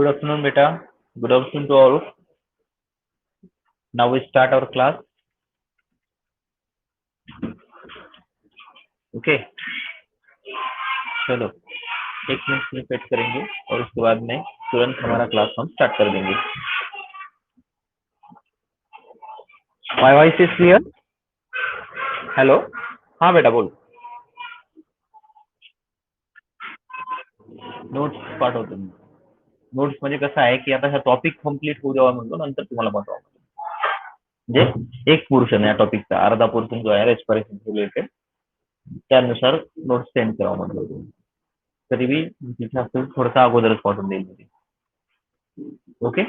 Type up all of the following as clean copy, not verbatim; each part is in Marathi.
Good afternoon, beta. Good afternoon to all. Now we start our class. Okay. चलो 1 मिनट में वेट करेंगे और उसके बाद में तुरंत हमारा क्लास हम स्टार्ट कर देंगे. My voice is clear? Hello. हाँ बेटा बोल. नोट्स पाठवतो मी. नोट्स म्हणजे कसं आहे की आता हा टॉपिक कम्प्लीट होऊ द्यावा म्हणतो, नंतर तुम्हाला पाठवा. म्हणजे एक पोर्शन या टॉपिकचा अर्धा पोर्शन जो आहे रेस्पिरेशन रिलेटेड त्यानुसार नोट्स सेंड करावा म्हटलं. तरी बी तिथे असेल थोडासा अगोदरच पाठवून देईल. ओके.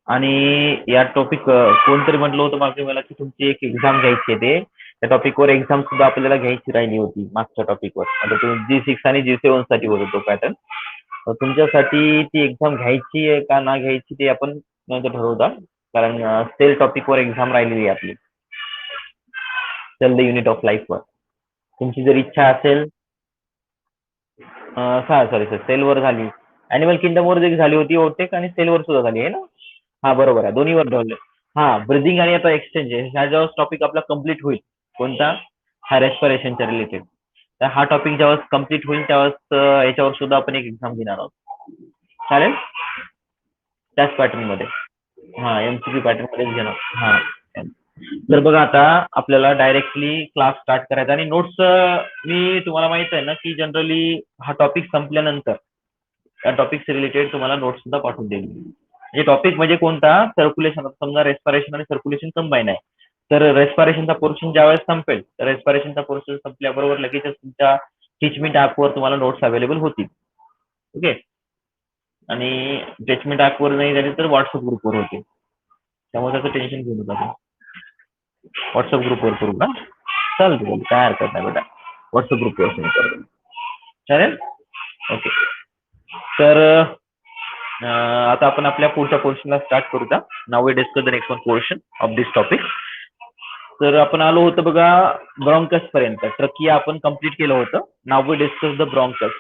आणि या टॉपिक कोणतरी म्हटलं होतं मागे मला की तुमची एक एक्झाम घ्यायची आहे, ते त्या टॉपिकवर एक्झाम सुद्धा आपल्याला घ्यायची राहिली होती मागच्या टॉपिकवर. आता तुम्ही G6 आणि G7 साठी होतो तो पॅटर्न. तुमच्यासाठी ती एक्झाम घ्यायची आहे का ना घ्यायची ते आपण नंतर ठरवता, कारण सेल टॉपिकवर एक्झाम राहिलेली आहे आपली. सेल द युनिट ऑफ लाईफवर तुमची जर इच्छा असेल, सॉरी सेलवर झाली, अॅनिमल किंगडम वर जी झाली होती ओटेक आणि सेलवर सुद्धा झाली आहे ना. हा बरोबर आहे, दोन्हीवर ठेवले. हा ब्रिदिंग आणि आता एक्सचेंज ह्या जेव्हा टॉपिक आपला कम्प्लीट होईल, कोणता हा रेस्पिरेशनच्या रिलेटेड, तर हा टॉपिक जेव्हा कम्प्लीट होईल तेव्हा याच्यावर सुद्धा आपण एक एक्झाम घेणार आहोत. चालेल, त्याच पॅटर्न मध्ये. हा एमसीक्यू पॅटर्न मध्ये घेणार. हा तर बघा आता आपल्याला डायरेक्टली क्लास स्टार्ट करायचा आणि नोट्स मी तुम्हाला माहित आहे ना की जनरली हा टॉपिक संपल्यानंतर या टॉपिक रिलेटेड तुम्हाला नोट्स सुद्धा पाठवून देईल. म्हणजे टॉपिक म्हणजे कोणता, सर्क्युलेशन. समजा रेस्पिरेशन आणि सर्क्युलेशन कंबाईन आहे, तर रेस्पिरेशनचा पोर्शन ज्यावेळेस संपेल तर रेस्पिरेशनचा पोर्शन संपल्याबरोबर लगेच तुमच्या टीचमेंट ऍपवर तुम्हाला नोट्स अवेलेबल होतील. ओके. आणि टीचमेंट ऍपवर नाही झाली तर व्हॉट्सअप ग्रुपवर होते, त्यामुळे त्याचं टेन्शन घेऊ नका. व्हॉट्सअप ग्रुपवर करू का? चालतं, काय हरकत नाही बेटा. व्हॉट्सअप ग्रुपवर सेंड करू, चालेल. ओके. तर आता आपण आपल्या पुढच्या पोर्शनला स्टार्ट करूया. Now we discuss the next one portion of this topic. तर आपण आलो होतं बघा ब्रॉन्कस पर्यंत. ट्रकिया आपण कम्प्लीट केलं होतं. नाव वी डिस्कस द ब्रॉन्कस.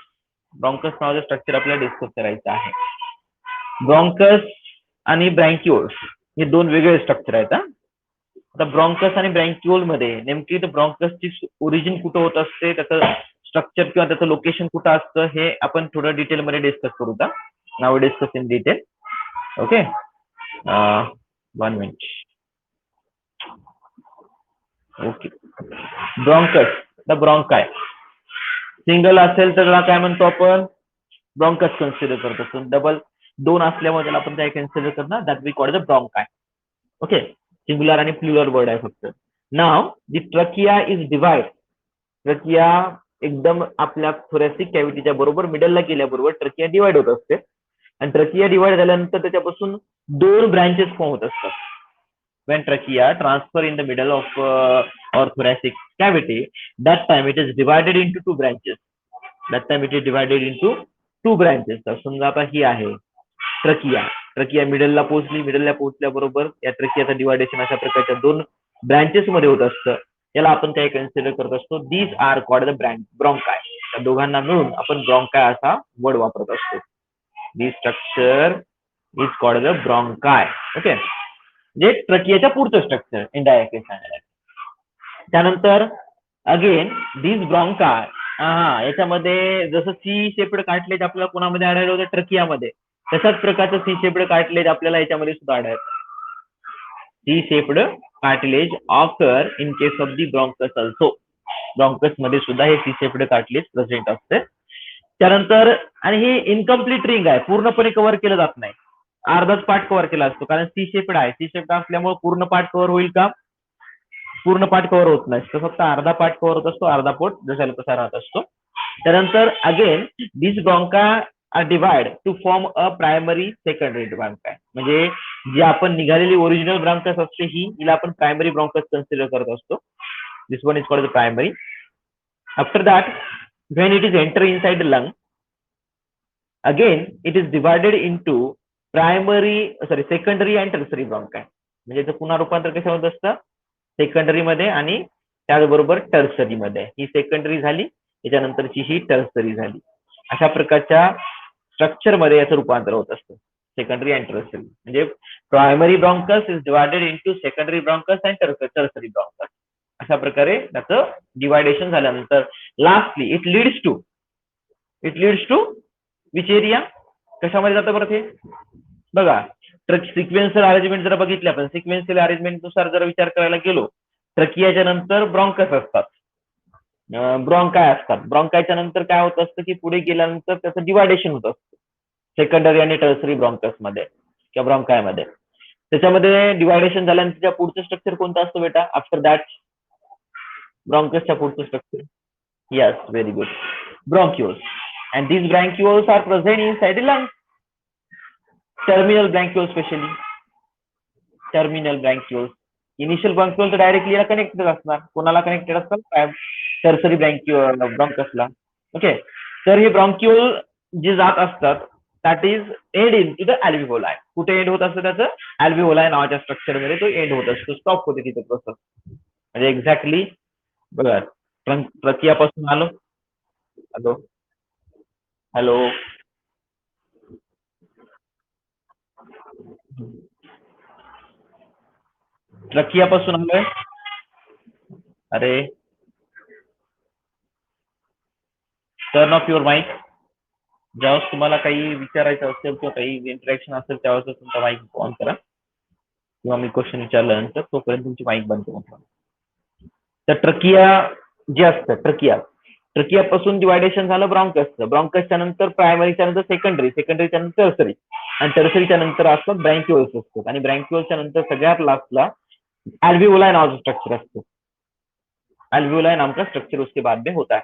ब्रॉन्कस नावाचं स्ट्रक्चर आपल्याला डिस्कस करायचं आहे. ब्रॉन्कस आणि ब्रँक्युल्स हे दोन वेगळे स्ट्रक्चर आहेत. आता ब्रॉन्कस आणि ब्रँक्युल मध्ये नेमकी ब्रॉन्कसची ओरिजिन कुठं होत असते, त्याचं स्ट्रक्चर किंवा त्याचं लोकेशन कुठं असतं हे आपण थोडं डिटेलमध्ये डिस्कस करूया. Now discuss in detail. Okay. 1 minute. Okay. Bronchus the bronchi single असेल तर त्याला काय म्हणतो आपण, ब्रॉन्कस कन्सिडर करतो. डबल दोन असल्यामुळे त्याला आपण काय कन्सिडर करणार, that we call the bronchi. Okay. Singular आणि प्लुरल वर्ड आहे फक्त. नाव the trachea is divide. Trachea एकदम आपल्या थोरॅसिक कॅव्हिटीच्या बरोबर मिडलला गेल्याबरोबर ट्रकिया डिवाइड होत असते. आणि ट्रकिया डिवाइड झाल्यानंतर त्याच्यापासून दोन ब्रँचेस फॉर्म होत असतात. when trachea transfer in the middle of or thoracic cavity, that time it is divided into two branches. तर समजा आता ही आहे ट्रकिया मिडलला पोहोचली, मिडलला पोहोचल्याबरोबर या ट्रकियाचं डिवायडेशन अशा प्रकारच्या दोन ब्रँचेस मध्ये होत असतं. याला आपण काय कन्सिडर करत असतो, these are called the bronchi. त्या दोघांना मिळून आपण ब्रॉन्काय असा वर्ड वापरत असतो. This structure is called the bronchi. Okay. जे ट्रकियाच्या पुढचं स्ट्रक्चर इनडायरेक्टली सांगायला. त्यानंतर अगेन दिस ब्रॉन्काय, याच्यामध्ये जसं सी शेप्ड कार्टिलेज आपल्याला कोणामध्ये आढळलं होतं, ट्रकियामध्ये, तशाच प्रकारचं सी शेप्ड कार्टिलेज आपल्याला याच्यामध्ये सुद्धा आढळतं. C shaped cartilage occur in case of the bronchus also. Bronchus मध्ये सुद्धा हे सी शेप्ड कार्टिलेज प्रेझेंट असते. त्यानंतर आणि हे इनकम्प्लीट रिंग आहे, पूर्णपणे कव्हर केलं जात नाही, अर्धाच पार्ट कव्हर केला असतो, कारण सी शेप्ड आहे. सी शेप्ड असल्यामुळे पूर्ण पार्ट कव्हर होईल का, पूर्ण पार्ट कव्हर होत नाही, तर फक्त अर्धा पार्ट कव्हर होत असतो, अर्धा पोट जसा तसा राहत असतो. त्यानंतर again this bronchi are divide to form a primary secondary bronchi. म्हणजे जी आपण निघालेली ओरिजिनल ब्रॉन्कस असते हिला आपण प्रायमरी ब्रॉन्कस कन्सिडर करत असतो. This one is called the primary. After that when it is enter inside the lung, again it is divided into secondary and tertiary bronchi. म्हणजे पुन्हा रूपांतर कशामध्ये असतं, सेकंडरी मध्ये आणि त्याचबरोबर टर्सरी मध्ये. ही सेकंडरी झाली, त्याच्यानंतरची ही टर्सरी झाली. अशा प्रकारच्या स्ट्रक्चर मध्ये याचं रूपांतर होत असतं सेकंडरी अँड टर्सरी. म्हणजे primary bronchus is divided into secondary bronchus and tertiary bronchus. अशा प्रकारे त्याचं डिवायडेशन झाल्यानंतर lastly it leads to which area. कशामध्ये जातं परत हे बघा. सिक्वेन्शियल अरेंजमेंट जर बघितले आपण सिक्वेन्शियल अरेंजमेंट नुसार जर विचार करायला गेलो ट्रकियाच्या नंतर ब्रॉन्कस असतात, ब्रॉन्काय असतात. ब्रॉन्कायच्या नंतर काय होत असतं की पुढे गेल्यानंतर त्याचं डिवायडेशन होत असतं सेकंडरी आणि टर्सरी ब्रॉन्कस मध्ये किंवा ब्रॉन्कायमध्ये. त्याच्यामध्ये डिवायडेशन झाल्यानंतर त्याच्या पुढचं स्ट्रक्चर कोणतं असतं बेटा आफ्टर दॅट ब्रॉन्कसच्या पुढचं structure? Yes, very good, bronchioles. And these bronchioles are present inside the lungs. Terminal bronchioles specially. Terminal bronchioles. Initial bronchiole तर डायरेक्टली याला कनेक्टेड असणार. कोणाला कनेक्टेड असतात? टर्सरी ब्रँक्युलसला. ओके. तर हे ब्रॉन्क्युल जे जात असतात that is end into the alveoli. कुठे एंड होत असतं त्याचं? अल्व्हिओलाई नावाच्या स्ट्रक्चर मध्ये तो एंड होत असतो, स्टॉप होते तिथे प्रोसेस. म्हणजे एक्झॅक्टली बघा ट्रकियापासून आलो. हॅलो हॅलो ट्रकियापासून आलोय. अरे टर्न ऑफ युअर माईक. ज्यावेळेस तुम्हाला काही विचारायचं असेल किंवा काही इंटरॅक्शन असेल त्यावेळेस तुमचा माईक ऑन करा किंवा मी क्वेश्चन विचारल्यानंतर तोपर्यंत तुमची माईक बंद करून. तर ट्रकिया जे असतं ट्रकियापासून डिवायडेशन झालं ब्रॉन्कसचं. ब्रॉन्कसच्या नंतर प्रायमरीच्या नंतर सेकंडरीच्या नंतर टर्सरी आणि टर्सरीच्या नंतर असतात ब्रँक्युअल्स असतात. आणि ब्रँक्युअल्सच्या नंतर सगळ्यात लास्टला अल्व्हिओलाई नावाचं स्ट्रक्चर असतं. अल्व्हिओलाई नाम का स्ट्रक्चर उसके बाद में होता है.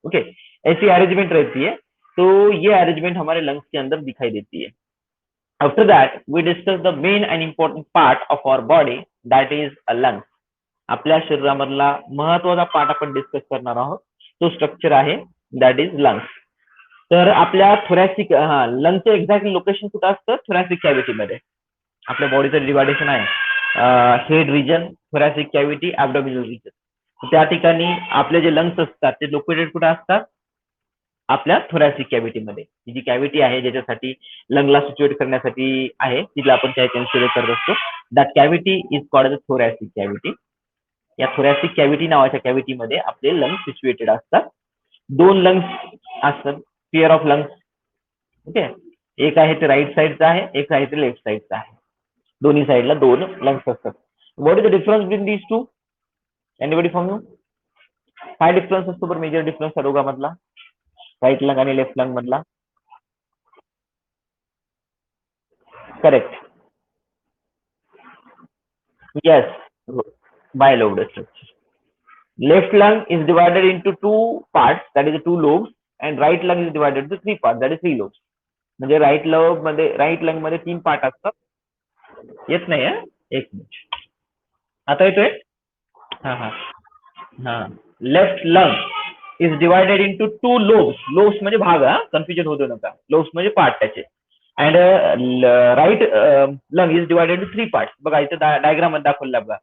ओके. ऐसी अरेंजमेंट रहती है. तो ये अरेंजमेंट हमारे लंग्स के अंदर दिखाई देती है. After that we discuss the main and important part of our body that is a lungs. आपल्या शरीरामधला महत्वाचा पार्ट आपण डिस्कस करणार आहोत. तो स्ट्रक्चर आहे दॅट इज लंग्स. तर आपल्या थोरॅसिक लंगचं एक्झॅक्ट लोकेशन कुठं असतं? थोरॅसिक कॅव्हिटीमध्ये. आपल्या बॉडीचं डिवायडेशन आहे head region, thoracic cavity, abdominal region. त्या ठिकाणी आपले जे लंग्स असतात ते लोकेटेड कुठे असतात? आपल्या थोरॅसिक कॅव्हिटीमध्ये. ही जी कॅव्हिटी आहे ज्याच्यासाठी लंगला सिच्युएट करण्यासाठी आहे तिला आपण त्या कन्सिडर करत असतो. That cavity is called the thoracic cavity. या थोरॅसिक कॅव्हिटी नावाच्या कॅव्हिटीमध्ये आपले लंग्स सिच्युएटेड असतात. दोन लंग्स असतात, पेअर ऑफ लंग्स. ओके. एक आहे ते राईट साईडचा आहे, एक आहे ते लेफ्ट साईडचा आहे. दोन्ही साईडला दोन लंग्स असतात. What is the difference between these two? Anybody from you? काय डिफरन्स असतो बरं मेजर डिफरन्स या दोघांमधला, राईट लंग आणि लेफ्ट लंग मधला? Correct. Yes, bilobed structure. Left lung is divided into two parts, that is the two lobes, and right lung is divided into three parts, that is three lobes. म्हणजे राईट लंग मध्ये तीन पार्ट असतात. येत नाही एक मिनिट, आता येतोय? हा हा हा. Left lung is divided into two lobes. Lobes म्हणजे भाग, कन्फ्युजन होतो नका. लोब्स म्हणजे पार्ट त्याचे. And right lung is divided into three part. बघा इथे डायग्राम मध्ये दाखवलं बघा,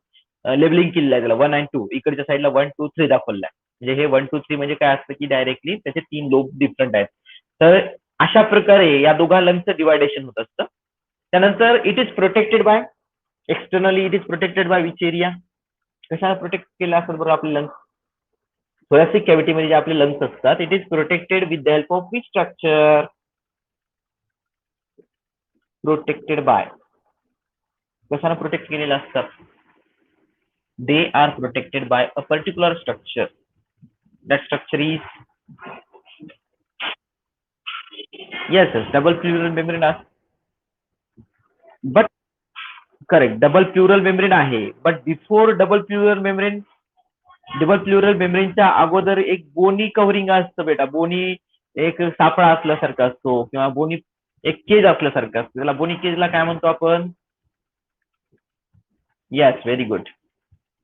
लेबलिंग केलेलं आहे त्याला 1 आणि 2. इकडच्या साईडला 1, 2, 3 दाखवलं आहे. म्हणजे हे 1, 2, 3 म्हणजे काय असतं की डायरेक्टली त्याचे तीन लोब डिफरंट आहेत. तर अशा प्रकारे या दोघा लंगचं डिवायडेशन होत असतं. त्यानंतर it is protected by externally. It is protected by which area? कशाला प्रोटेक्ट केलं असेल बरोबर आपले लंग्स? थोरॅसिक कॅव्हिटीमध्ये जे आपले लंग्स असतात it is protected with the help of which structure? Protected by. कशाला प्रोटेक्ट केलेलं असतात? they are protected by a particular structure. That structure is yes, double pleural membrane. But correct, double pleural membrane आहे. But before double pleural membrane च्या अगोदर एक बोनी कव्हरिंग असतं बेटा. बोनी एक सापळा असल्यासारखा असतो किंवा बोनी एक केज असल्यासारखं असतं. त्याला बोनी केजला काय म्हणतो आपण? Yes, very good.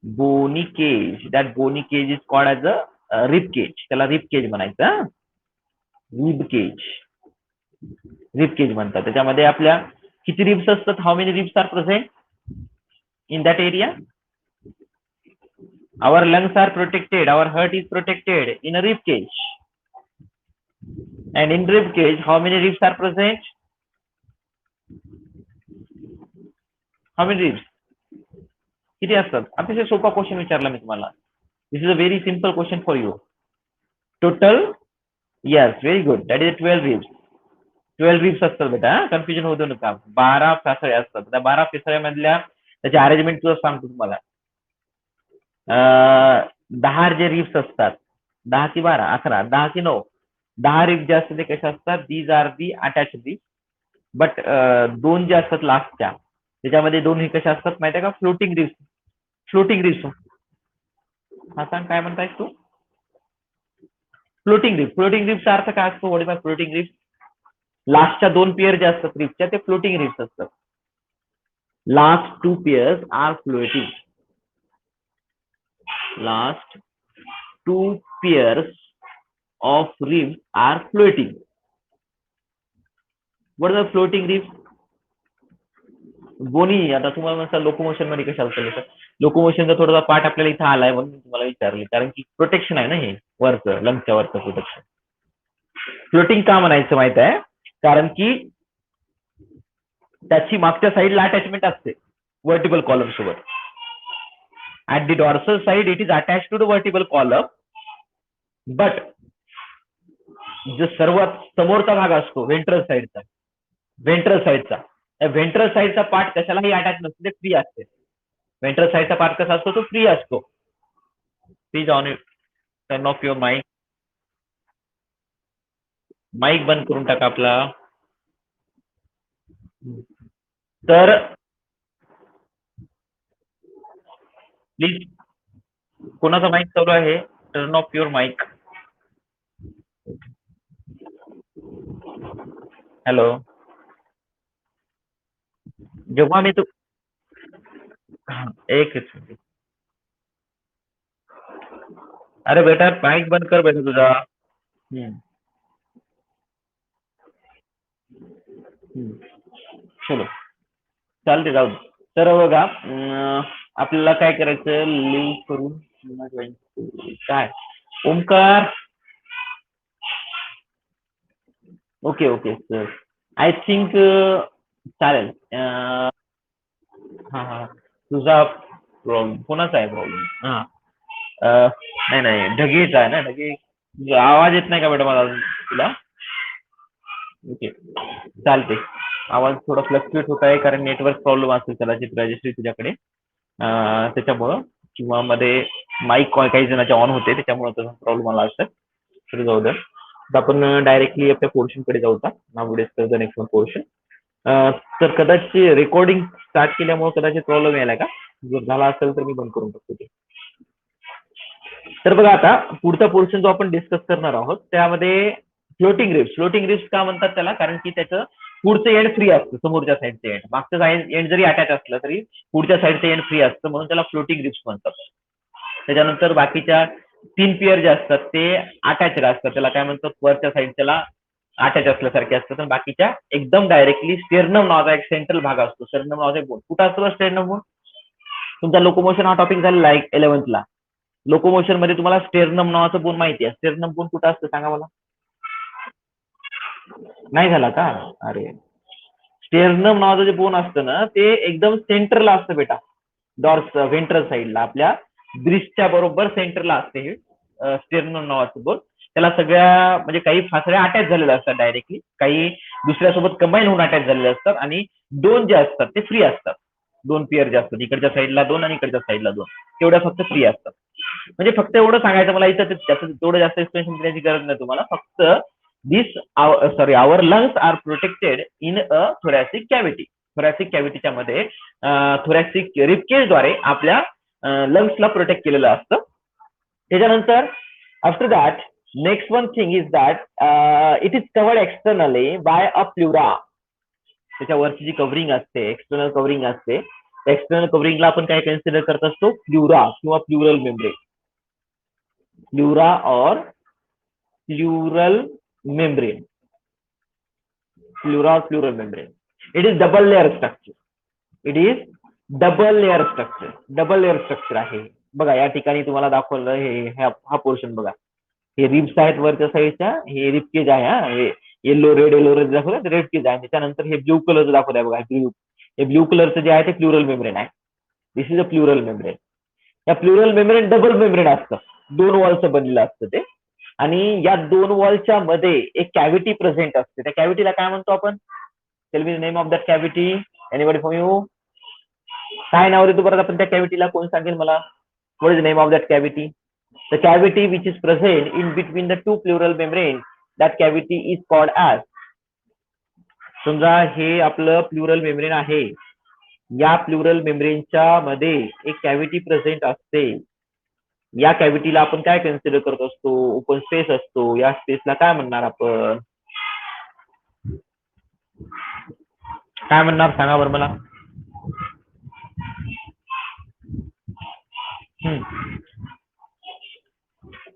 Bony cage. That bony cage is called as a rib cage. त्याला रिब केज म्हणायचं. रिब केज, रिब केज म्हणतात. त्याच्यामध्ये आपल्या किती रिब्स असतात? How many ribs are present in that area? Our lungs are protected, our heart is protected in a rib cage. And in rib cage, how many ribs are present? How many ribs? किती असतात? अतिशय सोपा क्वेश्चन विचारला मी तुम्हाला. This is a very simple question for you. Total? Yes, very good. That is 12 ribs. 12 ribs असतात बेटा. कन्फ्युजन होऊ देऊ नका. 12 फेसाळे असतात. त्या 12 फेसाळ्यामधल्या त्याची अरेंजमेंट तुझं सांगतो तुम्हाला. 10 जे रिब्स असतात, 10 की 12, 11, 10 की 9, 10 रिब्स जे असतात ते कसे असतात? These are the attach ribs. But 2 जे असतात लास्टच्या त्याच्यामध्ये 2 हे कशा असतात माहिती आहे का? Floating ribs. Floating ribs. हा सांग काय म्हणतायस तू? Floating ribs. फ्लोटिंग रिब्सचा अर्थ काय असतो? What is my floating ribs? लास्टच्या 2 पेअर जे असतात रिब्सच्या ते फ्लोटिंग रिब्स असतात. Last 2 pairs are floating. Last 2 pairs of ribs are floating. What is the floating ribs? Bony. आता तुम्हाला म्हणता लोकोमोशन मध्ये कशाला चाललं? लोकोमोशनचा थोडासा पार्ट आपल्याला इथं आलाय म्हणून मी तुम्हाला विचारले, कारण की प्रोटेक्शन आहे ना हे वरचं, लंगच्या वरचं प्रोटेक्शन. फ्लोटिंग का म्हणायचं माहित आहे? कारण की त्याची मागच्या साईडला अटॅचमेंट असते वर्टिबल कॉलम सोबत. At the dorsal side it is attach to the vertebral column, but जो सर्वात समोरचा भाग असतो व्हेंट्रल साइडचा, व्हेंट्रल साइडचा पार्ट कशालाही अटॅच नसतो, ते फ्री असते. व्हेंट्रल साइडचा पार्ट कसा असतो? तो फ्री असतो. Please on turn off your mic. Mic बंद करून टाका आपला. तर प्लीज कोणाचा माईक चालू आहे? Turn off your mic. Hello. जेव्हा मी तू एक मिनिट. अरे बेटा माईक बंद कर बेटा तुझा. चलो चालते, जाऊ. तर बघा आपल्याला काय करायचं? लिव्ह करून काय Omkar. Okay okay sir. I think चालेल. हा हा तुझा प्रॉब्लेम कोणाचा आहे? प्रॉब्लेम हा नाही नाही ढगेचा आहे ना. ढगे आवाज येत नाही का बेटा मला तुला? ओके चालते. आवाज थोडा फ्लक्च्युएट होत आहे कारण नेटवर्क प्रॉब्लेम असेल कदाचित रजिस्ट्री तुझ्याकडे, त्याच्यामुळं, किंवा मध्ये माईक काही जणांचे ऑन होते त्याच्यामुळे तसा प्रॉब्लेम आला असतात. तर जाऊ द्या. आपण डायरेक्टली आपल्या पोर्शन कडे जाऊ का? Now discuss the next one portion. तर कदाचित रेकॉर्डिंग स्टार्ट केल्यामुळे कदाचित प्रॉब्लेम यायला का? जर झाला असेल तर मी बंद करून टाकतो ते. तर बघा आता पुढचा पोर्शन जो आपण डिस्कस करणार आहोत त्यामध्ये फ्लोटिंग रिब्स. फ्लोटिंग रिब्स का म्हणतात त्याला? कारण की त्याचं पुढचं एंड फ्री असतं, समोरच्या साईडचं एंड. मागचं एंड जरी अटॅच असलं तरी पुढच्या साईडचं एंड फ्री असतं, म्हणून त्याला फ्लोटिंग रिब्स म्हणतात. त्याच्यानंतर बाकीच्या 3 पेअर जे असतात ते अटॅच असतात, त्याला काय म्हणतात? वरच्या साईड त्याला अटॅच असल्यासारखे असतात. आणि बाकीच्या एकदम डायरेक्टली स्टेर्नम नावाचा एक सेंट्रल भाग असतो. स्टेर्नम नावाचा एक बोन कुठं असतो? स्टेर्नम बोन तुमचा लोकोमोशन हा टॉपिक झालेला आहे 11th ला. लोकोमोशन मध्ये तुम्हाला स्टेर्नम नावाचं बोन माहिती आहे. स्टेर्नम बोन कुठं असतं सांगा मला? नाही झाला का? अरे स्टेर्नम नावाचं जे बोन असतं ना ते एकदम सेंटरला असतं बेटा. डॉर्स व्हेंट्रल साईडला आपल्या ब्रिस्टच्या बरोबर सेंटरला असते हे स्टेर्नम नावाचं बोन. त्याला सगळ्या म्हणजे काही फासळ्या अटॅच झालेल्या असतात डायरेक्टली, काही दुसऱ्यासोबत कंबाईन होऊन अटॅच झालेले असतात, आणि 2 जे असतात ते फ्री असतात. 2 पेअर जे असतात, इकडच्या साईडला 2 आणि इकडच्या साईडला 2, तेवढ्या फक्त फ्री असतात. म्हणजे फक्त एवढं सांगायचं मला इथं, त्याचं तेवढं जास्त एक्सप्लेनेशन देण्याची गरज नाही तुम्हाला. फक्त our lungs are protected in a thoracic cavity. thoracic कॅव्हिटीच्या मध्ये thoracic ribcage द्वारे आपल्या लंग्सला प्रोटेक्ट केलेलं असतं. त्याच्यानंतर after that next one thing is that it is covered externally by a pleura. त्याच्यावरची जी कव्हरिंग असते, एक्सटर्नल कव्हरिंग असते, एक्सटर्नल कव्हरिंगला आपण काय कन्सिडर करत असतो? प्लुरा किंवा प्लुरल मेम्ब्रेन. प्लुरा और pleural membrane. Pleural membrane. It is double layer structure. It is double layer structure. Double layer structure आहे. बघा या ठिकाणी तुम्हाला दाखवलं हे हा पोर्शन बघा. हे रिब्स आहेत वरच्या साईडच्या, हे रिब केज आहे हा, हे येलो रेड दाखवलं रेड केज आहे. त्याच्यानंतर हे ब्ल्यू कलरचं दाखवलं आहे बघा, हे ब्ल्यू कलरचं जे आहे ते प्लुरल मेम्ब्रेन आहे. दिस इज अ प्लुरल मेम्ब्रेन. या प्लुरल मेम्ब्रेन डबल मेम्ब्रेन असतं, 2 वॉलचं बनलेलं असतं ते. आणि या 2 वॉलच्या मध्ये एक कॅव्हिटी प्रेझेंट असते. त्या कॅव्हिटीला काय म्हणतो आपण? Tell me the name of that cavity. Anybody from you? काय नाव देतो परत आपण त्या कॅव्हिटीला? कोण सांगेल मला? What is the name of that cavity? The cavity which is present in between the 2 plural membrane, that cavity is called as. समजा हे आपलं प्लुरल मेम्ब्रेन आहे. या प्लुरल मेम्ब्रेनच्या मध्ये एक कॅव्हिटी प्रेझेंट असते. या कॅव्हिटीला आपण काय कन्सिडर करत असतो? ओपन स्पेस असतो. या स्पेसला काय म्हणणार आपण? काय म्हणणार सांगा बरं मला.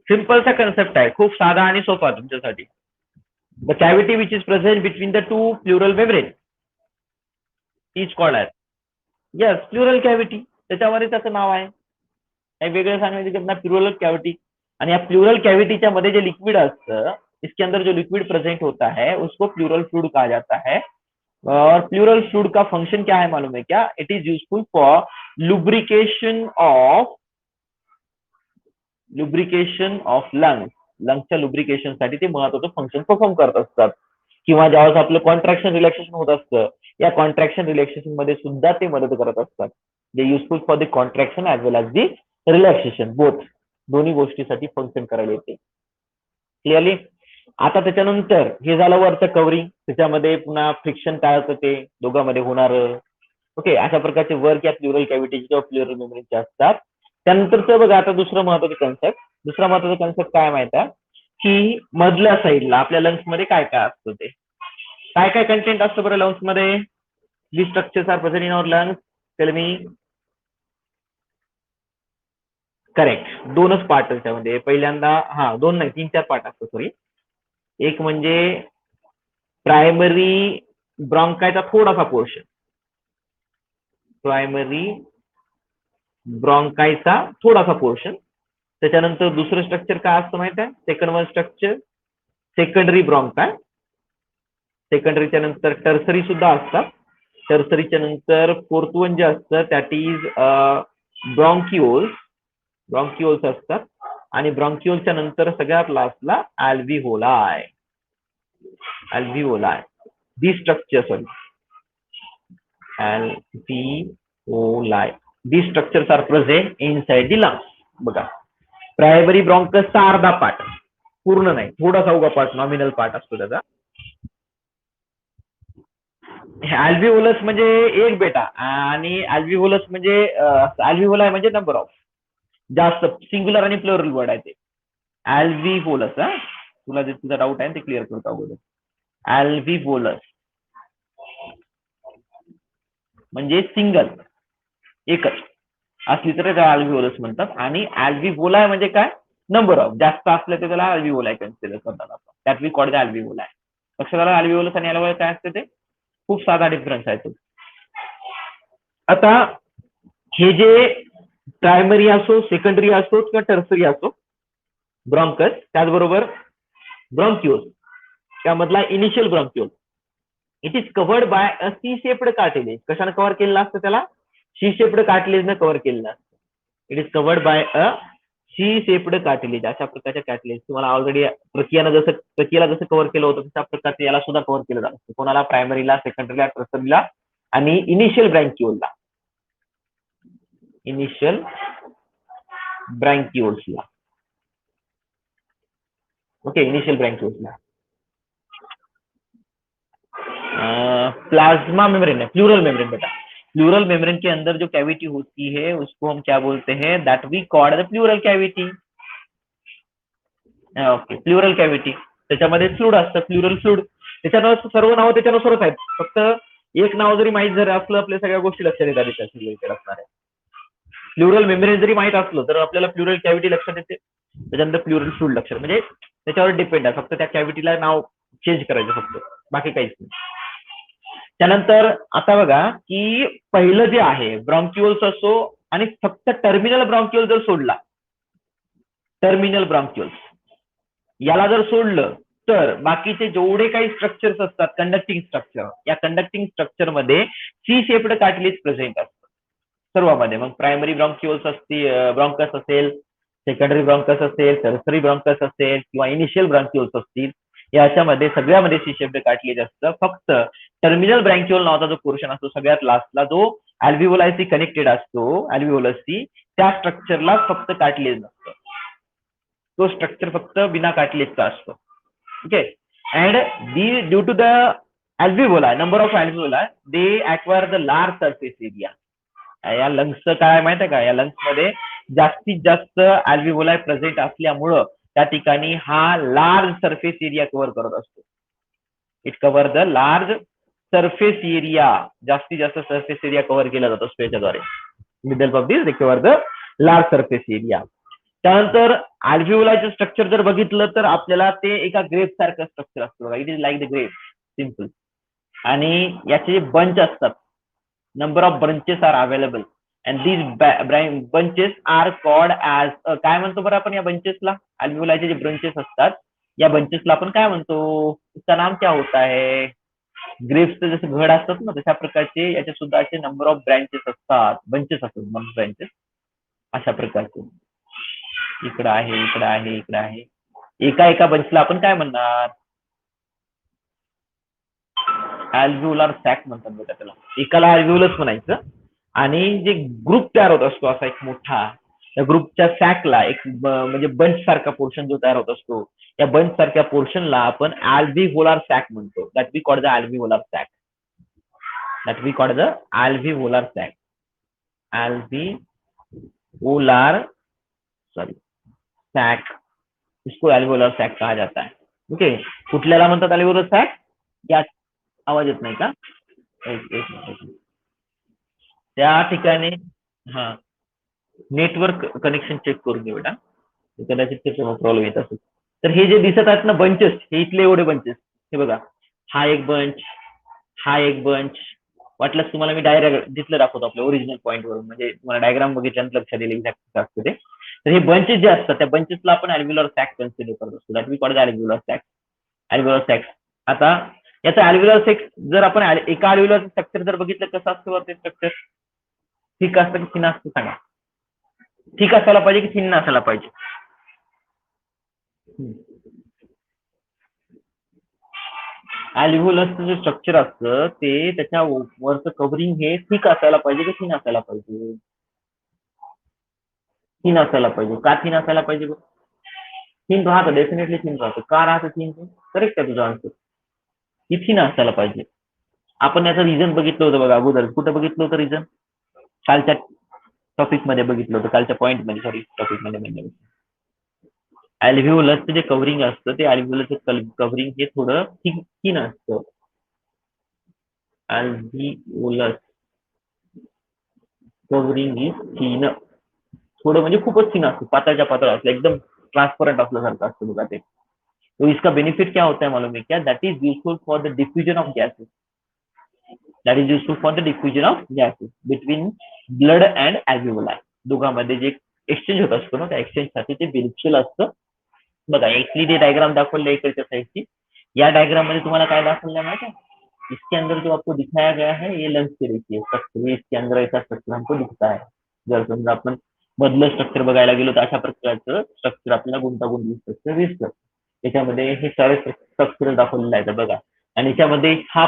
सिंपलचा कन्सेप्ट आहे, खूप साधा आणि सोपा तुमच्यासाठी. The cavity which is present between the 2 plural membrane is called as. Yes, plural cavity. त्याच्यामध्ये त्याचं नाव आहे. काही वेगळं सांगायचं प्लुरल कॅव्हिटी. आणि या प्लुरल कैविटी मध्ये जो लिक्विड असतं, इसके अंदर जो लिक्विड प्रेजेंट होता है उसको प्लूरल फ्लूइड कहा जाता है. और प्लूरल फ्लूइड का फंक्शन क्या है मालूम है क्या? It is useful for lubrication of lungs. लंग्सच्या लुब्रिकेशन साठी ते महत्वाचं फंक्शन परफॉर्म करत असतात. किंवा ज्यावेळेस आपलं कॉन्ट्रॅक्शन रिलॅक्सेशन होत असतं, या कॉन्ट्रॅक्शन रिलॅक्सेशन मध्ये सुद्धा ते मदत करत असतात. जे useful for the contraction as well as the relaxation, both दोन्ही गोष्टीसाठी फंक्शन करायला येते. क्लिअरली? आता त्याच्यानंतर हे झालं वरचं कव्हरिंग. त्याच्यामध्ये पुन्हा फ्रिक्शन काय होतं ते दोघांमध्ये होणार. ओके, अशा प्रकारचे वर्क या प्लुरल कॅव्हिटीचे किंवा प्लुरल मेम्ब्रेनचे असतात. त्यानंतरचं बघा आता दुसरा महत्वाचा कन्सेप्ट काय माहित आहे? की मधल्या साईडला आपल्या लंग्स मध्ये काय काय असतं ते. काय काय कंटेंट असतं बरं लंग्स मध्ये? जी structures are present in our lungs, tell me. Correct, 2च पार्ट त्याच्यामध्ये. पहिल्यांदा 2 नाही 3-4 पार्ट असतो, सॉरी. एक म्हणजे प्रायमरी ब्रॉन्कायचा थोडासा पोर्शन, प्रायमरी ब्रॉन्कायचा थोडासा पोर्शन. त्याच्यानंतर दुसरं स्ट्रक्चर काय असतं माहित आहे? Second one structure secondary bronchi. सेकंडरीच्या नंतर टर्सरी सुद्धा असतात. टर्सरीच्या नंतर फोर्थ वन जे असतं दॅट इज ब्रॉन्किओल्स असतात. आणि ब्रॉन्किओलच्या नंतर सगळ्यात लास्टला alveoli. The structure, sorry, alveoli. The structures are present inside the lungs. बघा, प्रायमरी ब्रॉन्कसचा अर्धा पार्ट, पूर्ण नाही, थोडासा उगा पार्ट, नॉमिनल पार्ट असतो त्याचा. अल्व्हिओलस म्हणजे एक बेटा, आणि अल्व्हिओलस म्हणजे अल्व्हिओलाय म्हणजे नंबर ऑफ, जास्त सिंग्युलर आणि प्लुरल वर्ड आहे ते. अल्व्हिओलस, तुला जे तुझा डाऊट आहे ते क्लिअर करतो अगोदर. अल्व्हिओलस म्हणजे सिंगल, एकच असली तर त्याला अल्व्हिओलस म्हणतात. आणि अल्व्हिओलाय म्हणजे काय? नंबर ऑफ, जास्त असलं तर त्याला अल्व्हिओलाय कन्सिडर करतात आपण. That we called the alveoli. लक्षात आलं? अल्व्हिओलस आणि अल्व्हिओलाय काय असते ते? खूप साधा डिफरन्स आहे तो. आता हे जे प्रायमरी असो, सेकंडरी असो किंवा टर्सरी असो ब्रॉन्कस, त्याचबरोबर ब्रॉन्क्युल, त्यामधला initial bronchiole, it is covered by a C shaped cartilage. कशाने कव्हर केलेलं असतं त्याला? सी शेप्ड कार्टिलेजने कव्हर केलेलं असतं. It is covered by a C shaped cartilage. अशा प्रकारच्या कार्टिलेज तुम्हाला ऑलरेडी प्रक्रियाला जसं कव्हर केलं होतं तशा प्रकारचे याला सुद्धा कव्हर केलं जातं. कोणाला? प्रायमरीला, सेकंडरीला, टर्सरीला आणि इनिशियल ब्रँक्युलला. इनिशियल ब्रँक्युल्सला. ओके, इनिशियल ब्रँक्युल्सला. प्लाज्मा मेम्ब्रेन है, प्लूरल मेम्ब्रेन बेटा. प्लूरल मेम्ब्रेन के अंदर जो कैविटी होती है उसको हम क्या बोलते हैं? That we called the pleural cavity. Okay, pleural cavity. त्याच्यामध्ये फ्लूइड असतं, प्लूरल फ्लूइड. त्याच्यानुसार सर्व नावं त्याच्यानुसारच आहेत. फक्त एक नाव जरी माहित जर असलं, आपल्या सगळ्या गोष्टी लक्षात येतात रिलेटेड असणार आहे. प्लुरल मेम्ब्रेन जरी माहित असलं तर आपल्याला प्लुरल कॅव्हिटी लक्षात येते, त्याच्यानंतर प्लुरल फ्लूइड लक्षात, म्हणजे त्याच्यावर डिपेंड आहे. फक्त त्या कॅव्हिटीला नाव चेंज करायचं फक्त, बाकी काहीच नाही. त्यानंतर आता बघा की पहिलं जे आहे ब्रॉन्क्युल्स असो, आणि फक्त टर्मिनल ब्रॉन्क्युल जर सोडला, टर्मिनल ब्रॉन्क्युल्स याला जर सोडलं तर बाकीचे जेवढे काही स्ट्रक्चर्स असतात कंडक्टिंग स्ट्रक्चर, या कंडक्टिंग स्ट्रक्चर मध्ये सी शेप्ड कार्टिलेज प्रेझेंट असतं सर्वांमध्ये. मग प्रायमरी ब्रॉन्क्युल्स असतील, ब्रॉन्कस असेल, सेकंडरी ब्रॉन्कस असेल, टर्सरी ब्रॉन्कस असेल किंवा इनिशियल ब्रॉन्क्युल्स असतील, याच्यामध्ये सगळ्यामध्ये सी शेप्ड कार्टिलेज असतं. फक्त टर्मिनल ब्रँक्युल नावाचा जो पोर्शन असतो सगळ्यात लास्टला, जो अल्व्हिओलायशी कनेक्टेड असतो, अल्व्हिओलसशी, त्या स्ट्रक्चरला फक्त कार्टिलेज नसतं. तो स्ट्रक्चर फक्त बिना कार्टिलेजचा असतो. Okay. And due to the alveoli, number of alveoli, they acquire the large surface area. या लंग्सचं काय माहिती आहे का, या लंग्स मध्ये जास्तीत जास्त अल्व्हिओलाय प्रेझेंट असल्यामुळं त्या ठिकाणी हा लार्ज सरफेस एरिया कव्हर करत असतो. It cover the large surface area, जास्तीत जास्त सरफेस एरिया कव्हर केला जातो स्पेसद्वारे. With help of this they cover the large surface area. त्यानंतर अल्व्हिओलायचं स्ट्रक्चर जर बघितलं तर आपल्याला ते एका ग्रेप सारखं स्ट्रक्चर असतं बघा. It is like the grape, simple. आणि याचे जे बंच असतात, number of branches are available and these bunches are called as, काय म्हणतो बरं आपण या बंचेसला? अल्व्हिओलायचे जे ब्रंचेस असतात या बंचेसला आपण काय म्हणतो? इसका नाम क्या होता है? ग्रेप्सचे जसे घड असतात ना तशा प्रकारचे याचे सुद्धा असे नंबर ऑफ ब्रँचेस असतात, बंचेस असतात, ब्रँचेस अशा प्रकारचे. इकडं आहे, इकडं आहे, इकडं आहे. एका एका बंचला आपण काय म्हणणार? अल्व्हिओलार सॅक म्हणतात बघा त्याला. एकाला अल्व्हिओलस म्हणायचं, आणि जे ग्रुप तयार होत असतो असा एक मोठा, त्या ग्रुपच्या सॅकला एक म्हणजे बंच सारखा पोर्शन जो तयार होत असतो, या बंच सारख्या पोर्शनला आपण अल्व्हिओलार सॅक म्हणतो. That we called the alveolar sac. That we called the alveolar sac. Alveolar, sorry, sac, इसको अल्व्हिओलार सॅक कहा जाता है. ओके. कुठल्याला म्हणतात अल्व्हिओलार सॅक? या आवाज येत नाही का? एक त्या ठिकाणी हा नेटवर्क कनेक्शन चेक करून घे बेटा, कदाचित त्याचा प्रॉब्लेम येत असेल. तर हे जे दिसत आहेत ना बंचेस, हे इथले एवढे बंचेस, हे बघा, हा एक बंच, हा एक बंच. वाटलंच तुम्हाला मी डायरेक्ट तिथलं दाखवतो आपल्या ओरिजिनल पॉईंट वरून, म्हणजे तुम्हाला डायग्राम बघितल्यानंतर लक्षात येईल एक्झॅक्ट असतं ते. तर हे बंचेस जे असतात त्या बंचेसला आपण अल्व्हिओलार सॅक कन्सिडर करत असतो. That we called the alveolar sac. Alveolar sac. आता याचा अल्व्हिओलार सॅक जर आपण एका अल्व्हिओलार स्ट्रक्चर जर बघितलं कसं असतं ते स्ट्रक्चर, ठीक असतं की थिन असतं सांगा? ठीक असायला पाहिजे की थिन असायला पाहिजे? अल्व्हिओलसचं जे स्ट्रक्चर असतं ते त्याच्या वरचं कव्हरिंग हे थिक असायला पाहिजे की थिन असायला पाहिजे? थिन असायला पाहिजे. का थिन असायला पाहिजे? थिन राहतं, डेफिनेटली थिन राहतं. का राहतं थिन? करेक्ट आहे तुझा आन्सर, की थिन असायला पाहिजे. आपण याचं रिझन बघितलं होतं बघा अगोदर. कुठं बघितलं होतं रिझन? कालच्या टॉपिक मध्ये बघितलं होतं, कालच्या पॉईंट मध्ये, सॉरी टॉपिक मध्ये म्हणजे अल्व्हिओलसचं जे कव्हरिंग असतं ते अल्व्हिओलसचं कव्हरिंग हे थोडं थिन असतं. अल्व्हिओलस कव्हरिंग इज थिन. थोडं म्हणजे खूपच थिन असतं, पातळच्या पातळ असतं, एकदम ट्रान्सपरंट असल्यासारखं असतं बघा ते. तो इसका बेनिफिट क्या होता है मालूम है क्या? That is useful for the diffusion of gases. That is useful for the diffusion of gases between blood and alveoli. दोघांमध्ये जे एक्सचेंज होत असतो ना त्या एक्सचेंज साठी ते बेनिफिशियल असतं. बघा इथली जे डायग्राम दाखवली इकडच्या साईडची, या डायग्राम मध्ये तुम्हाला काय दाखवलं माहिती आहे? इसके अंदर जो आपको दिखाया गया है ये लंग्स के देखिए स्ट्रक्चर, इसके अंदर ऐसा स्ट्रक्चर हमको दिखता है. जर समजा आपण मधलं स्ट्रक्चर बघायला गेलो तर अशा प्रकारचं स्ट्रक्चर आपल्याला गुंतागुंती स्ट्रक्चर दिसतं. त्याच्यामध्ये हे सारे स्ट्रक्चर दाखवलेलं आहे बघा. आणि याच्यामध्ये हा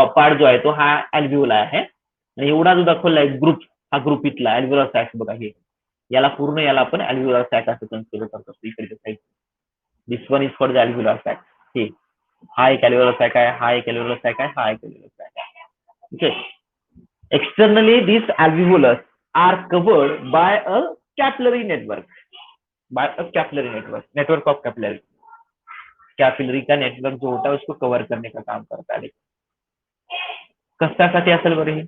पार्ट जो आहे तो हा अल्व्हिओलाय आहे, आणि एवढा जो दाखवलाय ग्रुप, हा ग्रुप इथला अल्व्हिओलार सॅक बघा. हे याला पूर्ण याला आपण अल्व्हिओलार सॅक असं कन्सिडर करत असतो इकडच्या साईड. This one is for the alveolar sac. हे हा एक अल्व्हिओलार सॅक आहे, हा एक अल्व्हिओलार सॅक आहे, हा एक अल्व्हिओलार सॅक आहे. Okay. Externally this alveolus are covered by a capillary network. By a capillary network, network of capillary. Capillary का नेटवर्क जो होता है उसको कवर करने का काम करता है. कशासाठी असेल बरं हे?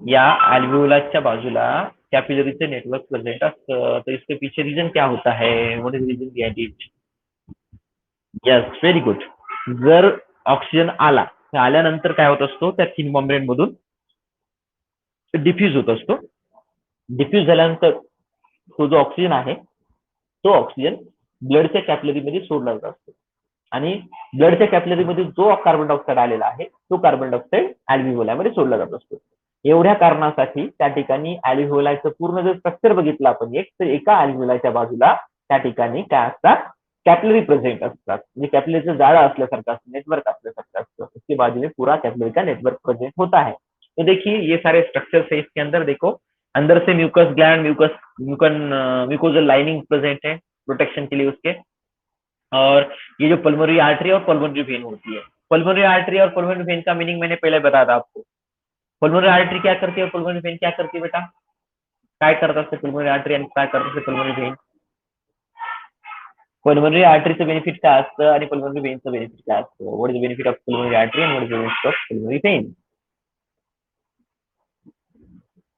या अल्व्हिओलासच्या बाजूला कॅपिलरीचं नेटवर्क प्रेझेंट असतं. तर इसके पीछे रीजन क्या होता है? What is reason behind it? Yes, very good. जर ऑक्सिजन आला, आल्यानंतर काय होत असतो त्या थिन मेम्ब्रेन मधून डिफ्यूज होत असतो. डिफ्यूज झाल्यानंतर तो जो ऑक्सिजन आहे तो ऑक्सिजन ब्लडच्या कॅपिलरीमध्ये सोडला जात असतो. आणि ब्लडच्या कॅपिलरीमध्ये जो कार्बन डायऑक्साईड आलेला आहे तो कार्बन डायऑक्साईड अल्व्हिओलामध्ये सोडला जात असतो. एवढ्या कारणासाठी त्या ठिकाणी अल्व्हिओलाचं पूर्ण जर स्ट्रक्चर बघितलं आपण तर एका अल्व्हिओलाच्या बाजूला त्या ठिकाणी काय असतात, कैपिलरी प्रेजेंट असतात. म्हणजे कैपिलरीचं जाळं असल्यासारखं असतं, नेटवर्क असल्यासारखं असतं. उसके बाजू में पूरा कैपिलरी का नेटवर्क प्रेजेंट होता है. तो देखिए ये सारे स्ट्रक्चर है इसके अंदर. देखो अंदर से mucus gland, mucosal lining present है प्रोटेक्शन के लिए उसके. और ये जो पल्मोनरी आर्टरी और पल्मोनरी वेन होती है, पल्मोनरी आर्टरी और पल्मोनरी वेन का मीनिंग मैंने पहले बताया था आपको. पल्मोनरी आर्टरी क्या करती है और पल्मोनरी वेन क्या करती है बेटा? काय करत असते पल्मोनरी आर्टरी आणि काय करत असते पल्मोनरी वेन? पल्मोनरी आर्टरीचं बेनिफिट काय असतं आणि पल्मोनरी वेनचं बेनिफिट काय असतं? What is the benefit of pulmonary artery and what is the benefit of pulmonary vein?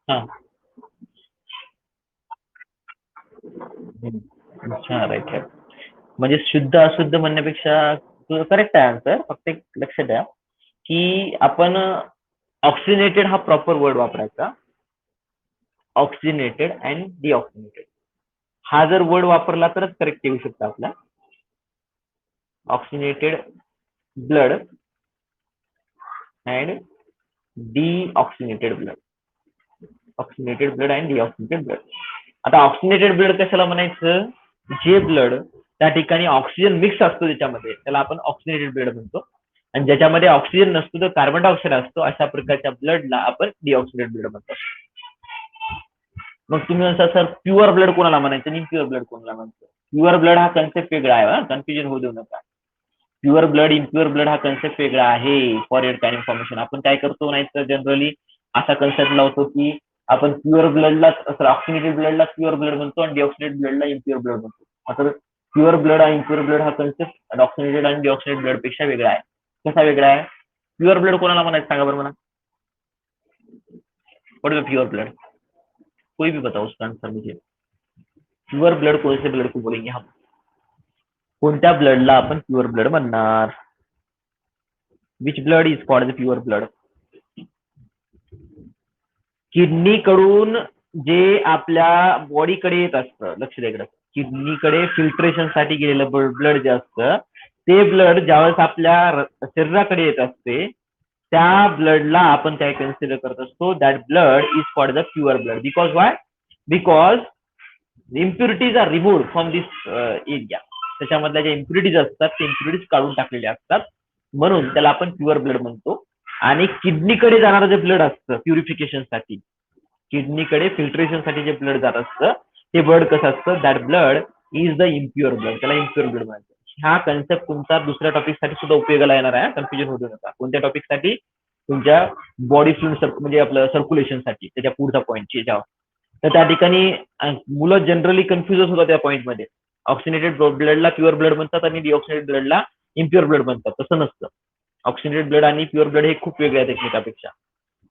हा. अच्छा, राईट राईट. म्हणजे शुद्ध अशुद्ध म्हणण्यापेक्षा तुझं करेक्ट आहे आन्सर. फक्त एक लक्षात द्या की आपण ऑक्सिनेटेड हा प्रॉपर वर्ड वापरायचा. ऑक्सिनेटेड अँड डिऑक्सिनेटेड हा जर वर्ड वापरला तरच करेक्ट येऊ शकतो आपला. Oxygenated blood and deoxygenated blood. Oxygenated blood and deoxygenated blood. आता ऑक्सिनेटेड ब्लड कशाला म्हणायचं? जे ब्लड त्या ठिकाणी ऑक्सिजन मिक्स असतो त्याच्यामध्ये त्याला आपण ऑक्सिनेटेड ब्लड म्हणतो. आणि ज्याच्यामध्ये ऑक्सिजन नसतो तर कार्बन डायऑक्साईड असतो अशा प्रकारच्या ब्लडला आपण डिऑक्सिनेटेड ब्लड म्हणतो. मग तुम्ही म्हणता सर प्युअर ब्लड कोणाला म्हणायचं आणि इम्प्युअर ब्लड कोणाला म्हणतो? प्युअर ब्लड हा कन्सेप्ट वेगळा आहे, कन्फ्युजन होऊ देऊ नका. प्युअर ब्लड इम्प्युअर ब्लड हा कन्सेप्ट वेगळा आहे. फॉर युअर काइंड इन्फॉर्मेशन आपण काय करतो नाही तर जनरली असा कन्सेप्ट लावतो की आपण प्युअर ब्लडला ऑक्सिनेटेड ब्लडला प्युअर ब्लड म्हणतो आणि डिऑक्सिनेटेड ब्लडला इम्प्युअर ब्लड म्हणतो. आता प्युअर ब्लड आणि इम्प्युअर ब्लड हा कन्सेप्ट ऑक्सिनेटेड आणि डिऑक्सिनेटेड ब्लड पेक्षा वेगळा आहे. कसा वेगळा आहे? प्युअर ब्लड कोणाला म्हणायचं सांगा बरं मला. What is pure blood? कोई भी बताओ उसका आंसर मुझे. प्युअर ब्लड कौन से ब्लड को बोलेंगे हम? कोणत्या ब्लडला आपण प्युअर ब्लड म्हणणार? Which blood is called the pure blood? Kidney कडून जे आपल्या बॉडीकडे येत असतं, लक्ष द्या इकडं, किडनीकडे फिल्ट्रेशन साठी गेलेलं ब्लड जे असतं ते ब्लड ज्यावेळेस आपल्या शरीराकडे येत असते त्या ब्लडला आपण काय कन्सिडर करत असतो? That blood is called the pure blood. Because why? Because impurities are removed from this area. त्याच्यामधल्या ज्या इम्प्युरिटीज असतात ते इम्प्युरिटीज काढून टाकलेले असतात म्हणून त्याला आपण प्युअर ब्लड म्हणतो. आणि किडनीकडे जाणारं जे ब्लड असतं प्युरिफिकेशनसाठी, किडनीकडे फिल्ट्रेशनसाठी जे ब्लड जात असतं ते ब्लड कसं असतं? That blood is the impure blood. त्याला इम्प्युअर ब्लड म्हणायचं. हा कन्सेप्ट तुमचा दुसऱ्या टॉपिकसाठी सुद्धा उपयोगाला येणार आहे. कन्फ्युजन होऊ नका. कोणत्या टॉपिकसाठी? तुमच्या बॉडी फ्लुइड म्हणजे आपलं सर्क्युलेशनसाठी, त्याच्या पुढचा पॉईंट याच्यावर. तर त्या ठिकाणी मुलं जनरली कन्फ्युज होतात त्या पॉईंटमध्ये. ऑक्सिनेटेड ब्लडला प्युअर ब्लड म्हणतात आणि डिऑक्सिनेटेड ब्लडला इम्प्युअर ब्लड म्हणतात. तसं नसतं. ऑक्सिनेटेड ब्लड आणि प्युअर ब्लड हे खूप वेगळे आहेत एकमेकापेक्षा.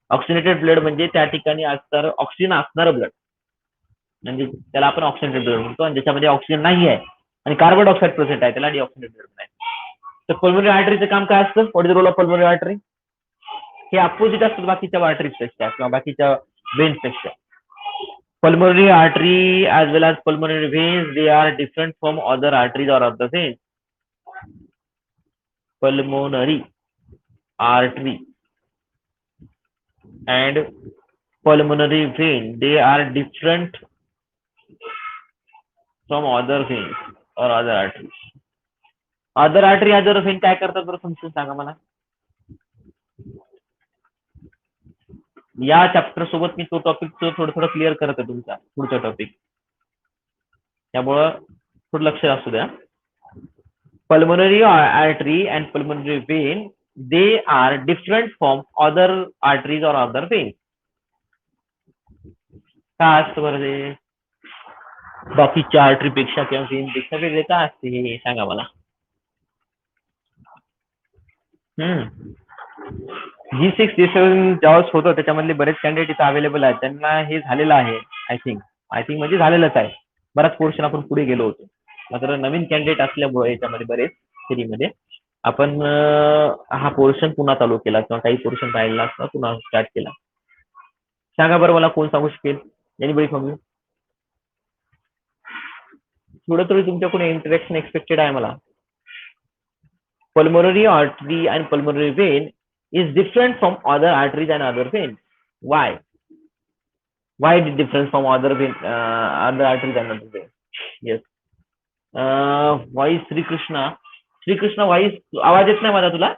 ऑक्सिनेटेड ब्लड म्हणजे त्या ठिकाणी असणार ऑक्सिजन असणारं ब्लड, म्हणजे त्याला आपण ऑक्सिनेटेड ब्लड म्हणतो. आणि ज्याच्यामध्ये ऑक्सिजन नाही आहे आणि कार्बन डायऑक्साईड प्रेझेंट आहे त्याला डिऑक्सिनेटेड ब्लड म्हणायचं. तर पल्मोनरी आर्टरीचं काम काय असतं? What is the role of pulmonary artery? हे अपोजिट असतात बाकीच्या आर्टरीजपेक्षा किंवा बाकीच्या वेन्सपेक्षा. Pulmonary artery as well as pulmonary veins, they are different from other arteries or other veins. Pulmonary artery and pulmonary vein, they are different from other veins or other arteries. Other artery, other vein काय करतात बरं समजून सांगा मला. या चॅप्टर सोबत मी तो टॉपिक थोडं क्लिअर करत आहे तुमचा पुढचा टॉपिक, त्यामुळं थोडं लक्ष असू द्या. Pulmonary artery and pulmonary vein, they are different from other arteries or other veins. काय असतं बरं ते? बाकीच्या आर्टरी पेक्षा किंवा वेन पेक्षा वेगळे काय असते हे सांगा मला. G6 G7 ज्यावेळेस होतं त्याच्यामधले बरेच कॅन्डिडेट इथं अवेलेबल आहेत, त्यांना हे झालेलं आहे. आय थिंक म्हणजे झालेलंच आहे. बराच पोर्शन आपण पुढे गेलो होतो. मात्र नवीन कॅन्डिडेट असल्यामुळे याच्यामध्ये बरेच सिरीमध्ये आपण हा पोर्शन पुन्हा चालू केला किंवा काही पोर्शन राहिला असता पुन्हा स्टार्ट केला. सांगा बरं मला कोण सांगू शकेल? Anybody from you? थोडं थोडं तुमच्याकडून इंटरेक्शन एक्सपेक्टेड आहे मला. Pulmonary artery and pulmonary vein is different from other arteries and other veins. Why? Why is it different from other vein, other arteries and other veins? Yes. Why is Sri Krishna? Sri Krishna, why is आवाज येत नाही माझा तुला?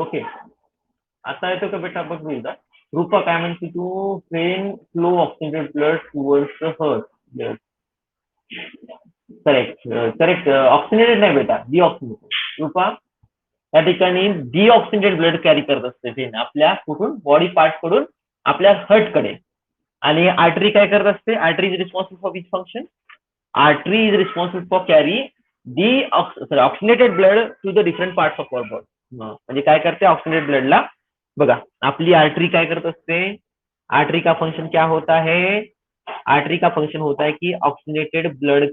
ओके. आता येतो का बेटा? बघ एकदा. रूपा काय म्हणते तू? Vein flow oxygen blood towards the heart. Yes. Correct correct. Oxygenated नाही बेटा, डिऑक्सिजनेटेड. रूपा या ठिकाणी डिऑक्सिजनेटेड ब्लड कॅरी करत असते वेन आपल्या कुठून? बॉडी पार्ट कडून आपल्या हर्ट कडे. आणि आर्टरी काय करत असते? Artery is responsible for which function? Artery is responsible for carry oxygenated blood to the different parts of our body. म्हणजे काय करते? ऑक्सिजनेटेड ब्लडला बघा, आपली आर्टरी काय करत असते? आर्टरी का फंक्शन क्या होता है? आर्टरी का फंक्शन होता है कि ऑक्सीजनेटेड ब्लड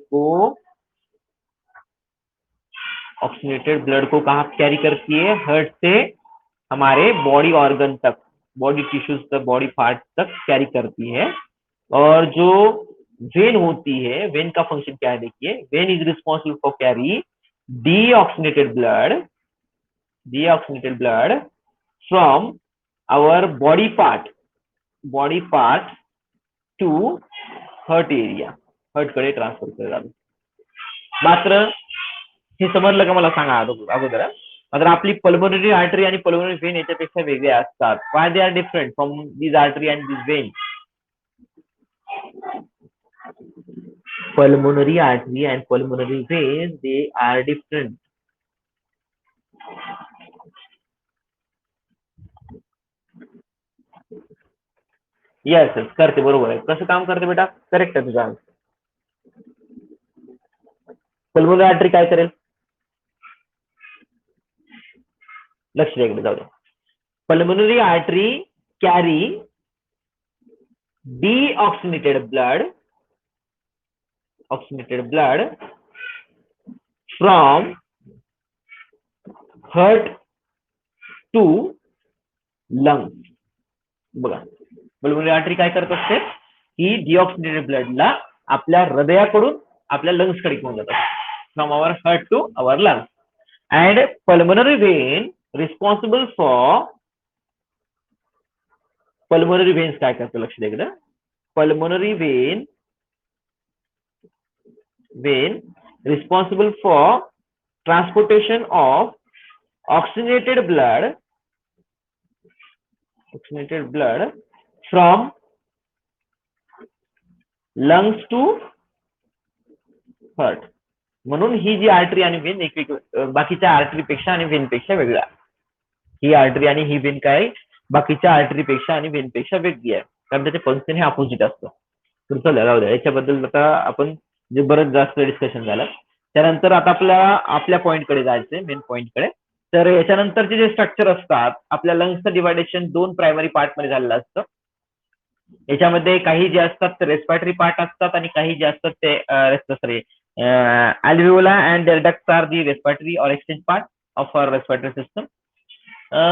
को कहाँ कैरी करती है? हर्ट से हमारे बॉडी ऑर्गन तक, बॉडी टिश्यूज तक, बॉडी पार्ट तक कैरी करती है. और जो वेन होती है, वेन का फंक्शन क्या है देखिए, vein is responsible for carry deoxygenated blood from our body part to heart area, heart कडे ट्रान्सफर करतात. मात्र हे समजलं का मला सांगा अगोदर. मात्र आपली पल्मोनरी आर्टरी आणि पल्मोनरी वेन याच्यापेक्षा वेगळे असतात. Y they R different from this artery and this Wien? Pulmonary artery and pulmonary veins, they are different. Yes, करते, बरोबर आहे. कसं काम करते बेटा? करेक्ट आहे तुझा. पल्मोनरी आर्टरी काय करेल? लक्ष द्या इकडे, जाऊ द्या. Pulmonary artery carry deoxygenated blood from heart to lungs. बघा, पल्मोनरी आर्टरी काय करत असते? ही डिऑक्सिजनेटेड ब्लडला आपल्या हृदयाकडून आपल्या लंग्स कडे घेऊन जातात. From our heart to our lungs. And pulmonary vein responsible for pulmonary veins काय करतं? लक्ष द्या इकडं. Pulmonary vein responsible for transportation of oxygenated blood from lungs to heart. म्हणून ही जी आर्टरी आणि वेन बाकीच्या आर्टरी पेक्षा आणि वेन पेक्षा वेगळा. ही आर्टरी आणि ही वेन काय बाकीच्या आर्टरी पेक्षा आणि वेन पेक्षा वेगळी आहे, कारण त्याचे फंक्शन हे अपोजिट असतं. तर चला जाऊ द्या, याच्याबद्दल आता आपण जे बरंच जास्त डिस्कशन झालं. त्यानंतर आता आपल्या पॉईंटकडे जायचंय, मेन पॉईंटकडे. तर याच्यानंतरचे जे स्ट्रक्चर असतात, आपल्या लंग्सचं डिवायडेशन 2 प्रायमरी पार्ट मध्ये झालेलं असतं. याच्यामध्ये काही जे असतात ते रेस्पिरेटरी पार्ट असतात आणि काही जे असतात ते alveoli and their ducts are the respiratory or exchange part of our respiratory system.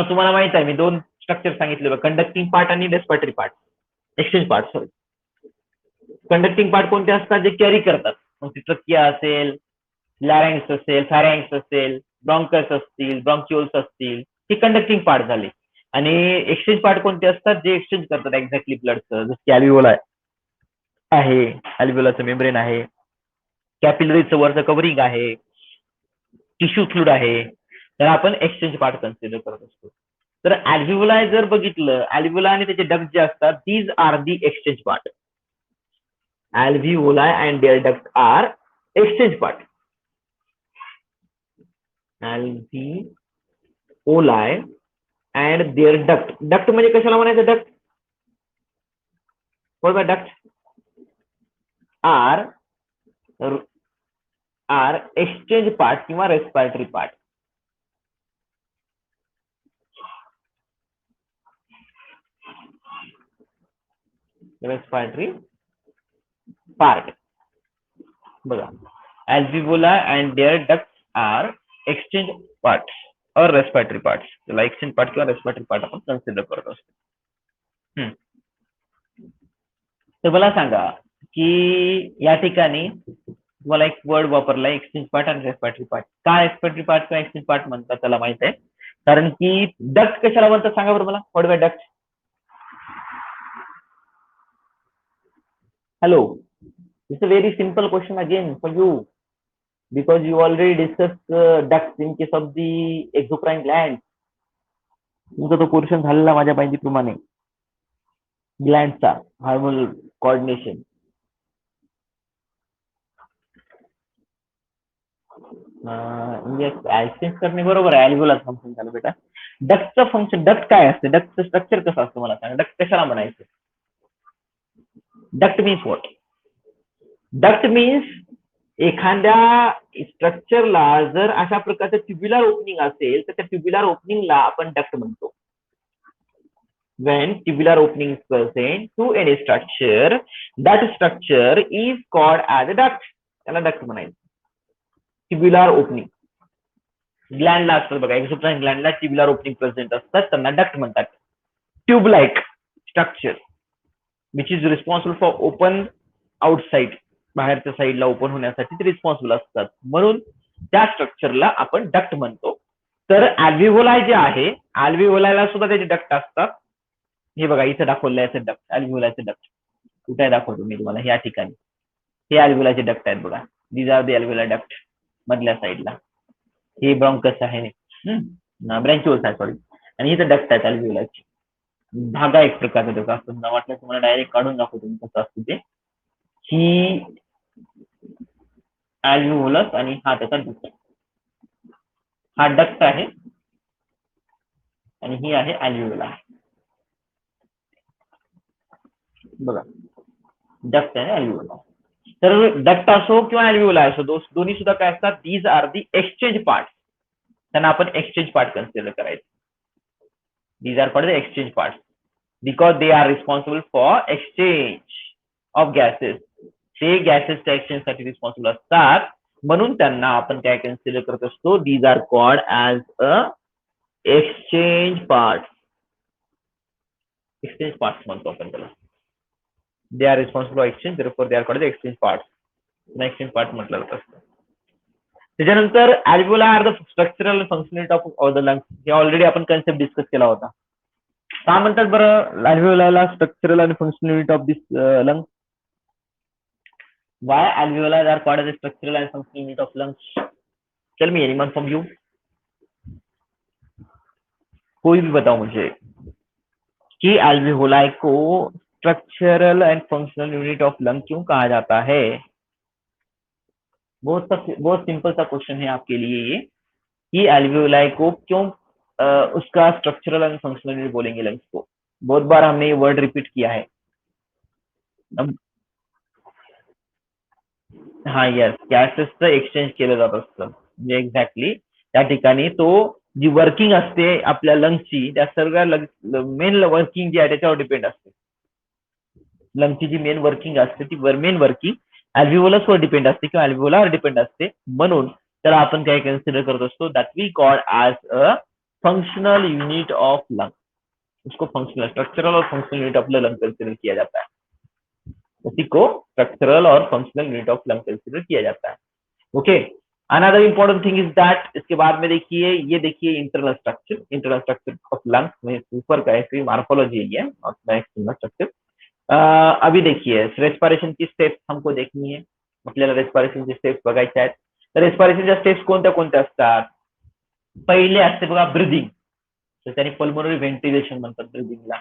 तुम्हाला माहित आहे, मी 2 स्ट्रक्चर सांगितले, कंडक्टिंग पार्ट आणि respiratory part, exchange part. Sorry, conducting part कोणते असतात? जे कॅरी करतात. मग ती ट्रकिया असेल, लॅरेंक्स असेल, फॅरेंक्स असेल, ब्रॉन्कस असतील, ब्रॉन्क्युल्स असतील, ही कंडक्टिंग पार्ट झाले. आणि एक्सचेंज पार्ट कोणते असतात? जे एक्सचेंज करतात एक्झॅक्टली ब्लडचं, जसं की अल्व्हिओला आहे, अल्व्हिओलाचं मेम्ब्रेन आहे, कॅपिलरीचं वरचं कव्हरिंग आहे, टिश्यू फ्लुइड आहे. तर आपण एक्सचेंज पार्ट कन्सिडर करत असतो. तर अल्व्हिओला जर बघितलं, अल्व्हिओला आणि त्याचे डक्ट जे असतात, these are the exchange part. alveoli and their duct are exchange part. Alveoli and their duct. Duct म्हणजे कशाला म्हणायचं? Duct, what about duct? are exchange part किंवा respiratory part. Respiratory part. बघा, alveoli and their ducts are exchange parts or respiratory parts. त्याला exchange part किंवा respiratory part आपण कन्सिडर करत असतो. तर मला सांगा की या ठिकाणी तुम्हाला एक वर्ड वापरला एक्सचेंज पार्ट आणि रेस्पिरेटरी पार्ट. का रेस्पिरेटरी पार्ट किंवा एक्सचेंज पार्ट म्हणतात त्याला माहित आहे, कारण की डक्ट कशाला म्हणतात सांगा बरं मला. What by duct? Hello, it's a very simple question again for you, because you already discussed ducts in case of the exocrine gland. तुमचा तो पोर्शन झालेला माझ्या माहितीप्रमाणे ग्लँडचा हार्मोनल कोऑर्डिनेशन. एक्सचेंज करणे बरोबर आहे, अल्व्होलार फंक्शन झालं बेटा. डक्टचं फंक्शन, डक्ट काय असते, डक्टचं स्ट्रक्चर कसं असतं मला सांगा. डक्ट कशाला म्हणायचं? Duct means what? Duct means एखाद्या स्ट्रक्चरला जर अशा प्रकारचं ट्युब्युलर ओपनिंग असेल तर त्या ट्युब्युलर ओपनिंगला आपण डक्ट म्हणतो. when tubular opening is present to any structure, that structure is called as a duct. त्याला डक्ट म्हणायचं. ट्युब्युलर ओपनिंग ग्लँडला असतात बघा, एक्झोक्राइन ग्लँडला ट्युब्युलर ओपनिंग प्रेझेंट असतात, त्यांना डक्ट म्हणतात. Tube like structure which is responsible for open outside, बाहेरच्या साईडला ओपन होण्यासाठी ते रिस्पॉन्सिबल असतात, म्हणून त्या स्ट्रक्चरला आपण डक्ट म्हणतो. तर अल्व्हिओलाई जे आहे, अल्व्हिओलायला सुद्धा त्याचे डक्ट असतात. हे बघा इथे दाखवलं आहे डक्ट, अल्व्हिओलायचे डक्ट. कुठे दाखवतो मी तुम्हाला, या ठिकाणी हे अल्व्हिओलायचे डक्ट आहेत बघा. दीज आर द अल्व्हिओलाय डक्ट मधल्या साईडला. हे ब्रॉन्कस आहे, ब्रँक्युल्स आहे सॉरी, आणि इथे डक्ट आहेत अल्व्हिओलायचे. धागा एक प्रकारचा त्याचा असतो, वाटलं तुम्हाला डायरेक्ट काढून दाखवतो कसं असतं ते. ही अल्व्हिओलस आणि हा त्याचा डक्ट. हा डक्ट आहे आणि ही आहे अल्व्हिओला. बघा डक्ट आहे अल्व्हिओला. तर डक्ट असो किंवा अल्व्हिओला असो, दोन्ही सुद्धा काय असतात, these are the exchange part. त्यांना आपण एक्सचेंज पार्ट कन्सिडर करायचं. These are called the exchange part because they are responsible for exchange of gases. ते गॅसेसच्या एक्सचेंज साठी रिस्पॉन्सिबल असतात, म्हणून त्यांना आपण काय कन्सिडर करत असतो, these are called as a exchange part. Exchange part म्हणतो आपण त्याला. They are responsible for exchange, therefore they are called the exchange part. Exchange part म्हटलं जात असतं. त्याच्यानंतर alveoli are the structural functionality of the lungs. हे ऑलरेडी आपण कन्सेप्ट डिस्कस केला होता. का म्हणतात बरं अल्व्हिओलायला स्ट्रक्चरल आणि functional unit of this lung? Why alveoli are called as a structural and functional unit of lungs? Tell me anyone from you. कोई भी बताओ मुझे कि alveoli को structural end functional unit of lung क्यों कहा जाता है? बहुत सिंपल सा क्वेश्चन है आपके लिए ये, कि alveoli को क्यों उसका स्ट्रक्चरल एंड फंक्शनल यूनिट बोलेंगे लंग्स को. बहुत बार हमने ये वर्ड रिपीट किया है. हा यस, गॅसेसचं एक्सचेंज केलं जात असतं. म्हणजे एक्झॅक्टली त्या ठिकाणी तो जी वर्किंग असते आपल्या लंग्सची, त्या सर्व मेन वर्किंग जी आहे त्याच्यावर डिपेंड असते. लंग्सची जी मेन वर्किंग असते ती मेन वर्किंग अल्व्हिओलस वर डिपेंड असते किंवा अल्व्हिओलावर डिपेंड असते, म्हणून त्याला आपण काय कन्सिडर करत असतो, that we call as a functional unit of lung. उसको फंक्शनल, स्ट्रक्चरल और functional unit of lung consider किया जाता है. उसी को स्ट्रक्चरल और functional unit of lung consider किया जाता है. Okay, another important thing is that, इसके बाद में देखिए, ये देखिए इंटरनल स्ट्रक्चर ऑफ लंग्स में ऊपर का है मार्फोलॉजी है एक्सटर्नल स्ट्रक्चर. अभी देखिए रेस्पिरेशन की स्टेप्स हमको देखनी है. आपल्याला रेस्पिरेशनची स्टेप्स बघायच्या आहेत. तर रेस्पिरेशनच्या स्टेप्स कोणत्या कोणत्या असतात? पहिले असते बघा ब्रीदिंग. तर त्याने पल्मोनरी व्हेंटिलेशन म्हणतात ब्रीदिंगला.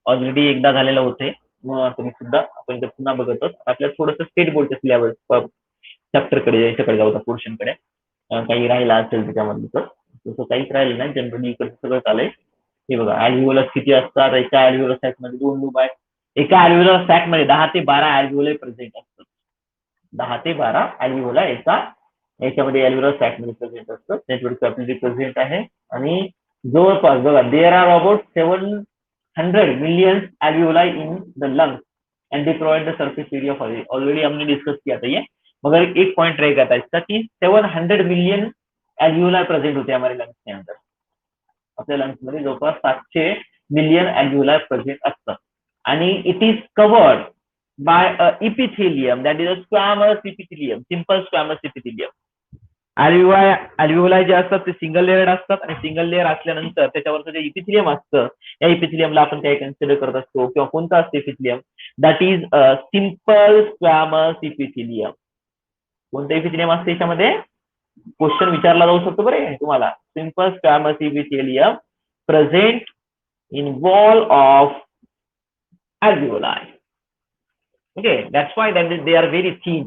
ऑलरेडी एकदा झालेलं होते, मग तुम्ही सुद्धा आपण जर पुन्हा बघत आहोत. आपल्याला थोडंसं स्टेट बोर्डच्या सिलेबस चॅप्टरकडे याच्याकडे जाऊ, पोर्शनकडे काही राहिला असेल त्याच्यामध्ये तर तसं काहीच राहिलं नाही. जनरली इकडे सगळं चालेल. हे बघा अल्व्हिओलस किती असतात, एका अल्व्हिओलस सॅक मध्ये 2 लूप आहेत. एका अल्व्हिओलस सॅक मध्ये 10 ते 12 अल्व्हिओलाई प्रेझेंट असतात. 10 ते 12 अल्व्हिओलाई याच्यामध्ये अल्व्हिओलस सॅक मध्ये प्रेझेंट असतात. नेटवर्क आपली प्रेझेंट आहे. आणि जवळपास बघा there are about 700 million अल्व्हिओलाई in the lung and they provide the surface area for it. Already हमने डिस्कस किया था ये, मगर एक पॉइंट रहेगा था इसका कि 700 मिलियन अल्व्हिओलाई प्रेझेंट होते हमारे लंग्स के अंदर. आपल्या लंग्स मध्ये जवळपास 700 मिलियन अल्व्हिओलाई प्रेझेंट असतात. आणि it is covered by a epithelium, that is a squamous epithelium, simple squamous epithelium. अल्व्हिओलाई जे असतात ते सिंगल लेअर्ड असतात आणि सिंगल लेअर असल्यानंतर त्याच्यावरचं जे इपिथिलियम असतं या इपिथिलियमला आपण काय कन्सिडर करत असतो किंवा कोणतं असतं epithelium, that is a simple squamous epithelium. कोणतं इपिथिलियम असतं याच्यामध्ये क्वेश्चन विचारला जाऊ शकतो बरे तुम्हाला. Simple squamous epithelium present in wall of alveoli. Okay, that's why they are very thin.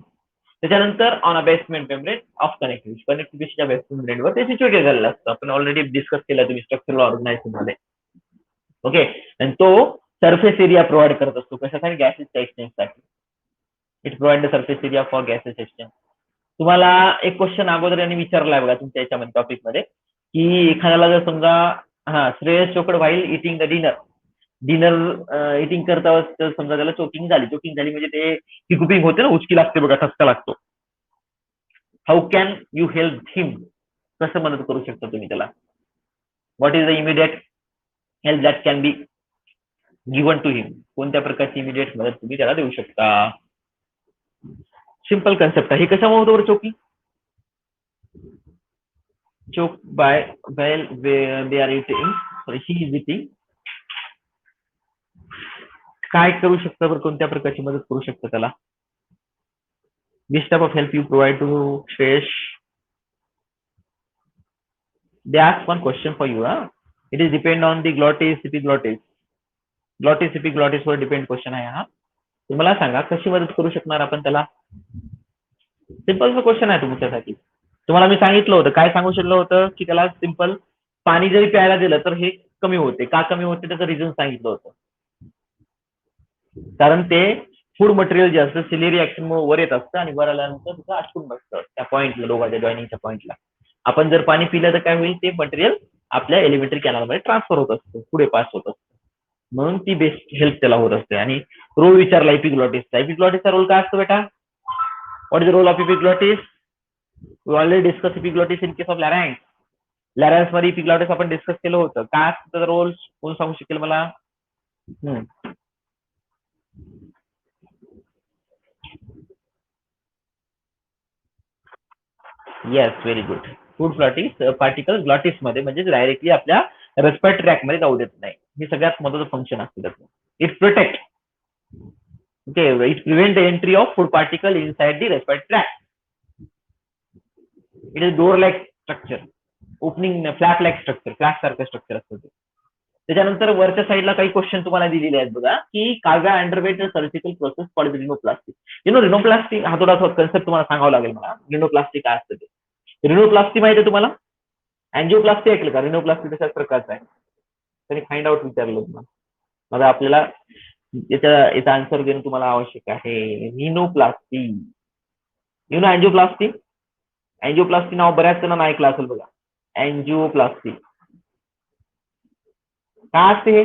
त्याच्यानंतर on a basement membrane of कनेक्टिव्हिटीच्या बेसमेंट मेम्ब्रेनवर ते सिच्युएटेड झालेलं असतं. आपण ऑलरेडी डिस्कस केलं तुम्ही स्ट्रक्चरल ऑर्गनायझेशन मध्ये. ओके, आणि तो सरफेस एरिया प्रोव्हाइड करत असतो कशासाठी, गॅसेसच्या एक्सचेंजसाठी. It provide the surface area for gases exchange. तुम्हाला एक क्वेश्चन अगोदर यांनी विचारलाय बघा तुमच्या याच्यामध्ये टॉपिक मध्ये, की एखाद्याला जर समजा Shreyas choked while eating the dinner eating करता समजा त्याला चोकिंग झाली म्हणजे ते हिकुपिंग होते ना, उचकी लागते बघा, ठसका लागतो. How can you help him, कसं मदत करू शकता तुम्ही त्याला. What is the immediate help that can be given to him, कोणत्या प्रकारची इमिडिएट मदत तुम्ही त्याला देऊ शकता. सिंपल कन्सेप्ट आहे. हे कशामुळे होतं बरं choking, choke by while they are eating, sorry, he is eating. काय करू शकता बरं, कोणत्या प्रकारची मदत करू शकता त्याला. Which type of help you provide to Shreyash? They ask one question for you. It is depend on the glottis, epiglottis. Glottis, epiglottis वर डिपेंड क्वेश्चन आहे हा. तुम्हाला सांगा कशी मदत करू शकणार आपण त्याला. सिंपल क्वेश्चन आहे तुमच्यासाठी. तुम्हाला मी सांगितलं होतं, काय सांगू शकलं होतं, की त्याला सिंपल पाणी जरी प्यायला दिलं तर हे कमी होते. का कमी होते त्याचं रिझन सांगितलं होतं. कारण ते फूड मटेरियल जे असतं सिलेरी ऍक्शन वर येत असतं आणि वर आल्यानंतर तिथं अटकून बसतं त्या पॉईंटला, दोघांच्या जॉईनिंगच्या पॉईंटला. आपण जर पाणी पिलं तर काय होईल, ते मटेरियल आपल्या एलिमेंटरी कॅनलमध्ये ट्रान्सफर होत असतं, पुढे पास होत असतं. म्हणून ती बेस्ट हेल्प त्याला होत असते. आणि रोल विचारला एपिग्लॉटिसचा. एपिग्लॉटिसचा रोल काय असतो बेटा, what is the role of epiglottis. We already discuss epiglottis in case of larynx. Larynx मध्ये एपिग्लॉटिस आपण डिस्कस केलं होतं. काय असतं त्याचा रोल, कोण सांगू शकेल मला. Yes, very good. Food particle glottis मध्ये म्हणजे डायरेक्टली आपल्या रेस्पिरेटरी ट्रॅक मध्ये जाऊ देत नाही. हे सगळ्यात महत्त्वाचं फंक्शन असतं त्याचं. It protect, okay, it prevent the entry of food particle inside the respiratory track. It is door like structure, opening flap like structure, flap सारखं स्ट्रक्चर असतं ते. त्याच्यानंतर वरच्या साईडला काही क्वेश्चन तुम्हाला दिलेले आहेत बघा, की Kavya underwent surgical process called rhinoplasty. Rhinoplasty हा थोडा कन्सेप्ट तुम्हाला सांगावा लागेल मला. रिनोप्लास्टी काय असतं ते. रिनोप्लास्टी माहिती आहे तुम्हाला. अँजिओप्लास्टी ऐकलं का. रिनोप्लास्टी तशाच प्रकारचा आहे. त्यांनी फाइंड आउट विचारलं तुम्हाला. मग आपल्याला याचा आन्सर देणं तुम्हाला आवश्यक आहे. रिनोप्लास्टी, यु नो अँजिओप्लास्टी. अँजिओप्लास्टी नाव बऱ्याच जणांना ऐकलं असेल बघा. अँजिओप्लास्टी काय असते हे.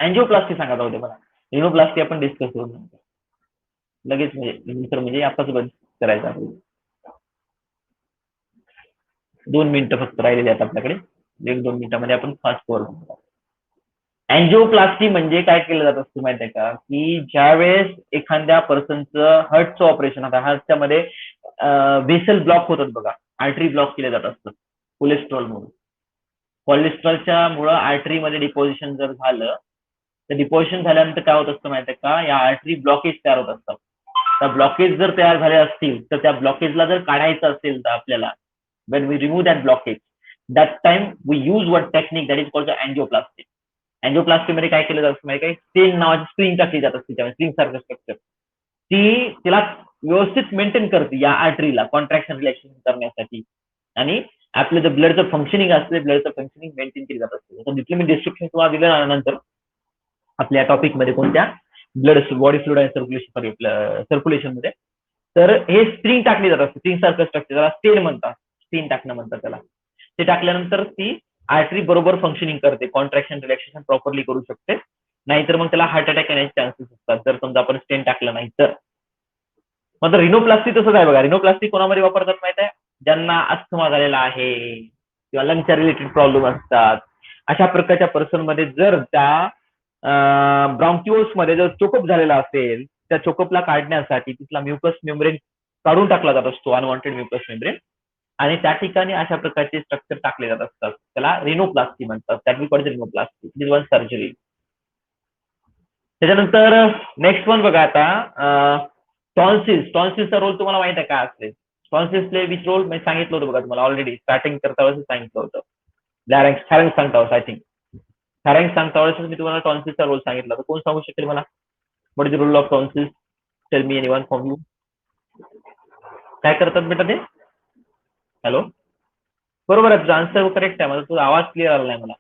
अँजिओप्लास्टी सांगा जाऊ दे मला. रिनोप्लास्टी आपण डिस्कस करू नंतर लगेच, म्हणजे आताच बंद करायचं आहे. 2 मिनिटं फक्त राहिलेली आहेत आपल्याकडे. 1-2 मिनिटांमध्ये आपण फास्ट फॉरवर्ड. अँजिओप्लास्टी म्हणजे काय केलं जात असतं माहिती आहे का, की ज्यावेळेस एखाद्या पर्सनचं हार्टचं ऑपरेशन, आता हार्टच्या मध्ये व्हेसल ब्लॉक होतात बघा, आर्टरी ब्लॉक केले जात असतं कोलेस्ट्रॉलमुळे. कोलेस्ट्रॉलच्या मुळे आर्टरीमध्ये डिपॉझिशन जर झालं तर डिपॉझिशन झाल्यानंतर काय होत असतं माहिती आहे का, या आर्टरी ब्लॉकेज तयार होत असतात. त्या ब्लॉकेज जर तयार झाले असतील तर त्या ब्लॉकेजला जर काढायचं असेल तर आपल्याला, when we remove that blockage, that time we use one technique that is called the angioplasty. Angioplasty मध्ये काय केलं जातं माहिती आहे, स्टेन नावाची स्प्रिंग टाकली जात असते त्यामध्ये, स्प्रिंग सारखं स्ट्रक्चर. ती तिला व्यवस्थित मेंटेन करते या आर्टरीला कॉन्ट्रॅक्शन रिलॅक्सेशन करण्यासाठी. आणि आपलं जे ब्लडचं फंक्शनिंग असते, ब्लडचं फंक्शनिंग मेंटेन केली जात असते. जिथले मी डिस्क्रिप्शन तुम्हाला दिलं नंतर आपल्या टॉपिक मध्ये, कोणत्या ब्लड बॉडी फ्लुइड आणि सर्क्युलेशन मध्ये, तर हे स्प्रिंग टाकली जात असते, स्प्रिंग सारखं स्ट्रक्चर, त्याला स्टेन म्हणतात, स्प्रिंग टाकणं म्हणतात त्याला. ते टाकल्यानंतर ती आर्टरी बरोबर फंक्शनिंग करते, कॉन्ट्रॅक्शन रिलॅक्सेशन प्रॉपरली करू शकते. नाहीतर मग त्याला हार्ट अटॅक येण्याचे चान्सेस असतात जर समजा आपण स्टेन टाकलं नाही तर. मग रिनोप्लास्टी तसंच आहे बघा. रिनोप्लास्टी कोणामध्ये वापरतात माहित आहे, ज्यांना अस्थमा झालेला आहे किंवा लंगच्या रिलेटेड प्रॉब्लेम असतात, अशा प्रकारच्या पर्सन मध्ये जर त्या ब्रॉन्क्युल्स मध्ये जर चोकअप झालेला असेल, त्या चोकअपला काढण्यासाठी तिथला म्युकस मेम्ब्रेन काढून टाकला जात असतो, अनवॉन्टेड म्युकस मेम्ब्रेन, आणि त्या ठिकाणी अशा प्रकारचे स्ट्रक्चर टाकले जात असतात. त्याला रिनोप्लास्टी म्हणतात. That we call rhinoplasty. This one surgery. त्याच्यानंतर नेक्स्ट वन बघा आता, टॉन्सिल्सचा रोल तुम्हाला माहित आहे काय असते? टॉन्सिल्सले विच रोल मी सांगितलं होतं बघा तुम्हाला ऑलरेडी स्टार्टिंग करता वेळेस सांगितलं होतं. फॅरेंक्स सांगता आय थिंक. फॅरेंक्स सांगता वेळेस मी तुम्हाला टॉन्सिल्सचा रोल सांगितला. तर कोण सांगू शकेल मला? What is the role of tonsils? Tell me anyone from you. काय करतात बेटा ते? हॅलो, बरोबर आहे, तुझा आन्सर करेक्ट आहे. माझा तुझा आवाज क्लिअर आला नाही मला.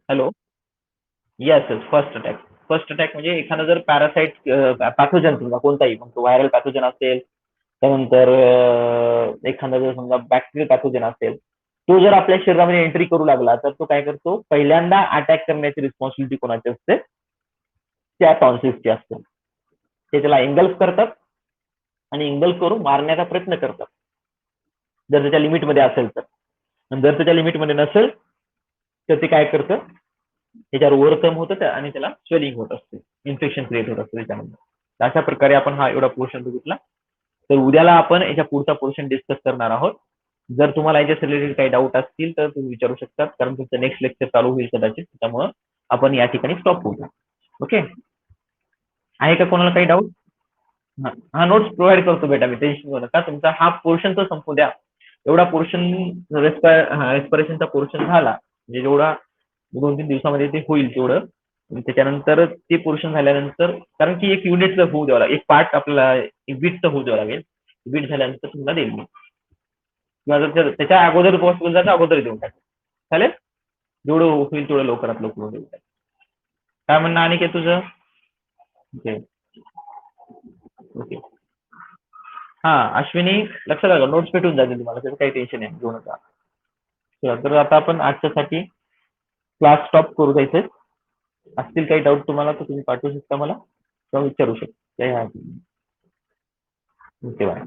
Hello, yes yes, first attack म्हणजे एखादा जर पॅरासाइट पॅथोजन समजा कोणताही, मग तो व्हायरल पॅथोजन असेल, त्यानंतर एखादा जर समजा बॅक्टेरियल पॅथोजन असेल, तो जर आपल्या शरीरामध्ये एंट्री करू लागला तर तो काय करतो, पहिल्यांदा अटॅक करण्याची रिस्पॉन्सिबिलिटी कोणाची असते? त्या टॉन्सिल्सची असते. ते त्याला एंगल्फ करतात आणि एंगल्फ करून मारण्याचा प्रयत्न करतात, जर त्याच्या लिमिटमध्ये असेल तर. आणि जर त्याच्या लिमिटमध्ये नसेल तर ते काय करतं, त्याच्यावर ओव्हरकम होतं आणि त्याला स्वेलिंग होत असते, इन्फेक्शन क्रिएट होत असते त्याच्यामध्ये. अशा प्रकारे आपण हा एवढा पोर्शन बघितला. तर उद्याला आपण याच्या पुढचा पोर्शन डिस्कस करणार आहोत. जर तुम्हाला याच्या रिलेटेड काही डाऊट असतील तर तुम्ही विचारू शकता, कारण तुमचं नेक्स्ट लेक्चर चालू होईल कदाचित, त्यामुळे आपण या ठिकाणी स्टॉप होऊ. ओके, आहे का कोणाला काही डाऊट? हा, नोट्स प्रोव्हाइड करतो बेटा मी, टेन्शन घेऊ नका. तुमचा हा पोर्शन तर संपू द्या. एवढा पोर्शन रेस्पिरेशनचा पोर्शन झाला म्हणजे जेवढा 2-3 दिवसामध्ये ते होईल तेवढं. त्याच्यानंतर ते पोर्शन झाल्यानंतर, कारण की एक युनिट होऊ द्यावं लागेल, एक पार्ट आपल्याला बीट तर होऊ द्यावं लागेल. बीट झाल्यानंतर तुम्हाला देईल मी, किंवा जर त्याच्या अगोदर पॉसिबल झालं अगोदर देऊन टाक, चालेल. जेवढं होईल तेवढं लवकरात लवकर देऊन टाक. काय म्हणणं आणि काय तुझं? Okay okay. हा अश्विनी, लक्षात आलं, नोट्स भेटून जातील तुम्हाला, त्याचं काही टेन्शन नाही, घेऊ नका. तर आता आपण आजच्यासाठी क्लास स्टॉप करू द्यायचे. असतील काही डाऊट तुम्हाला तर तुम्ही पाठवू शकता मला किंवा विचारू शकता. Okay, bye.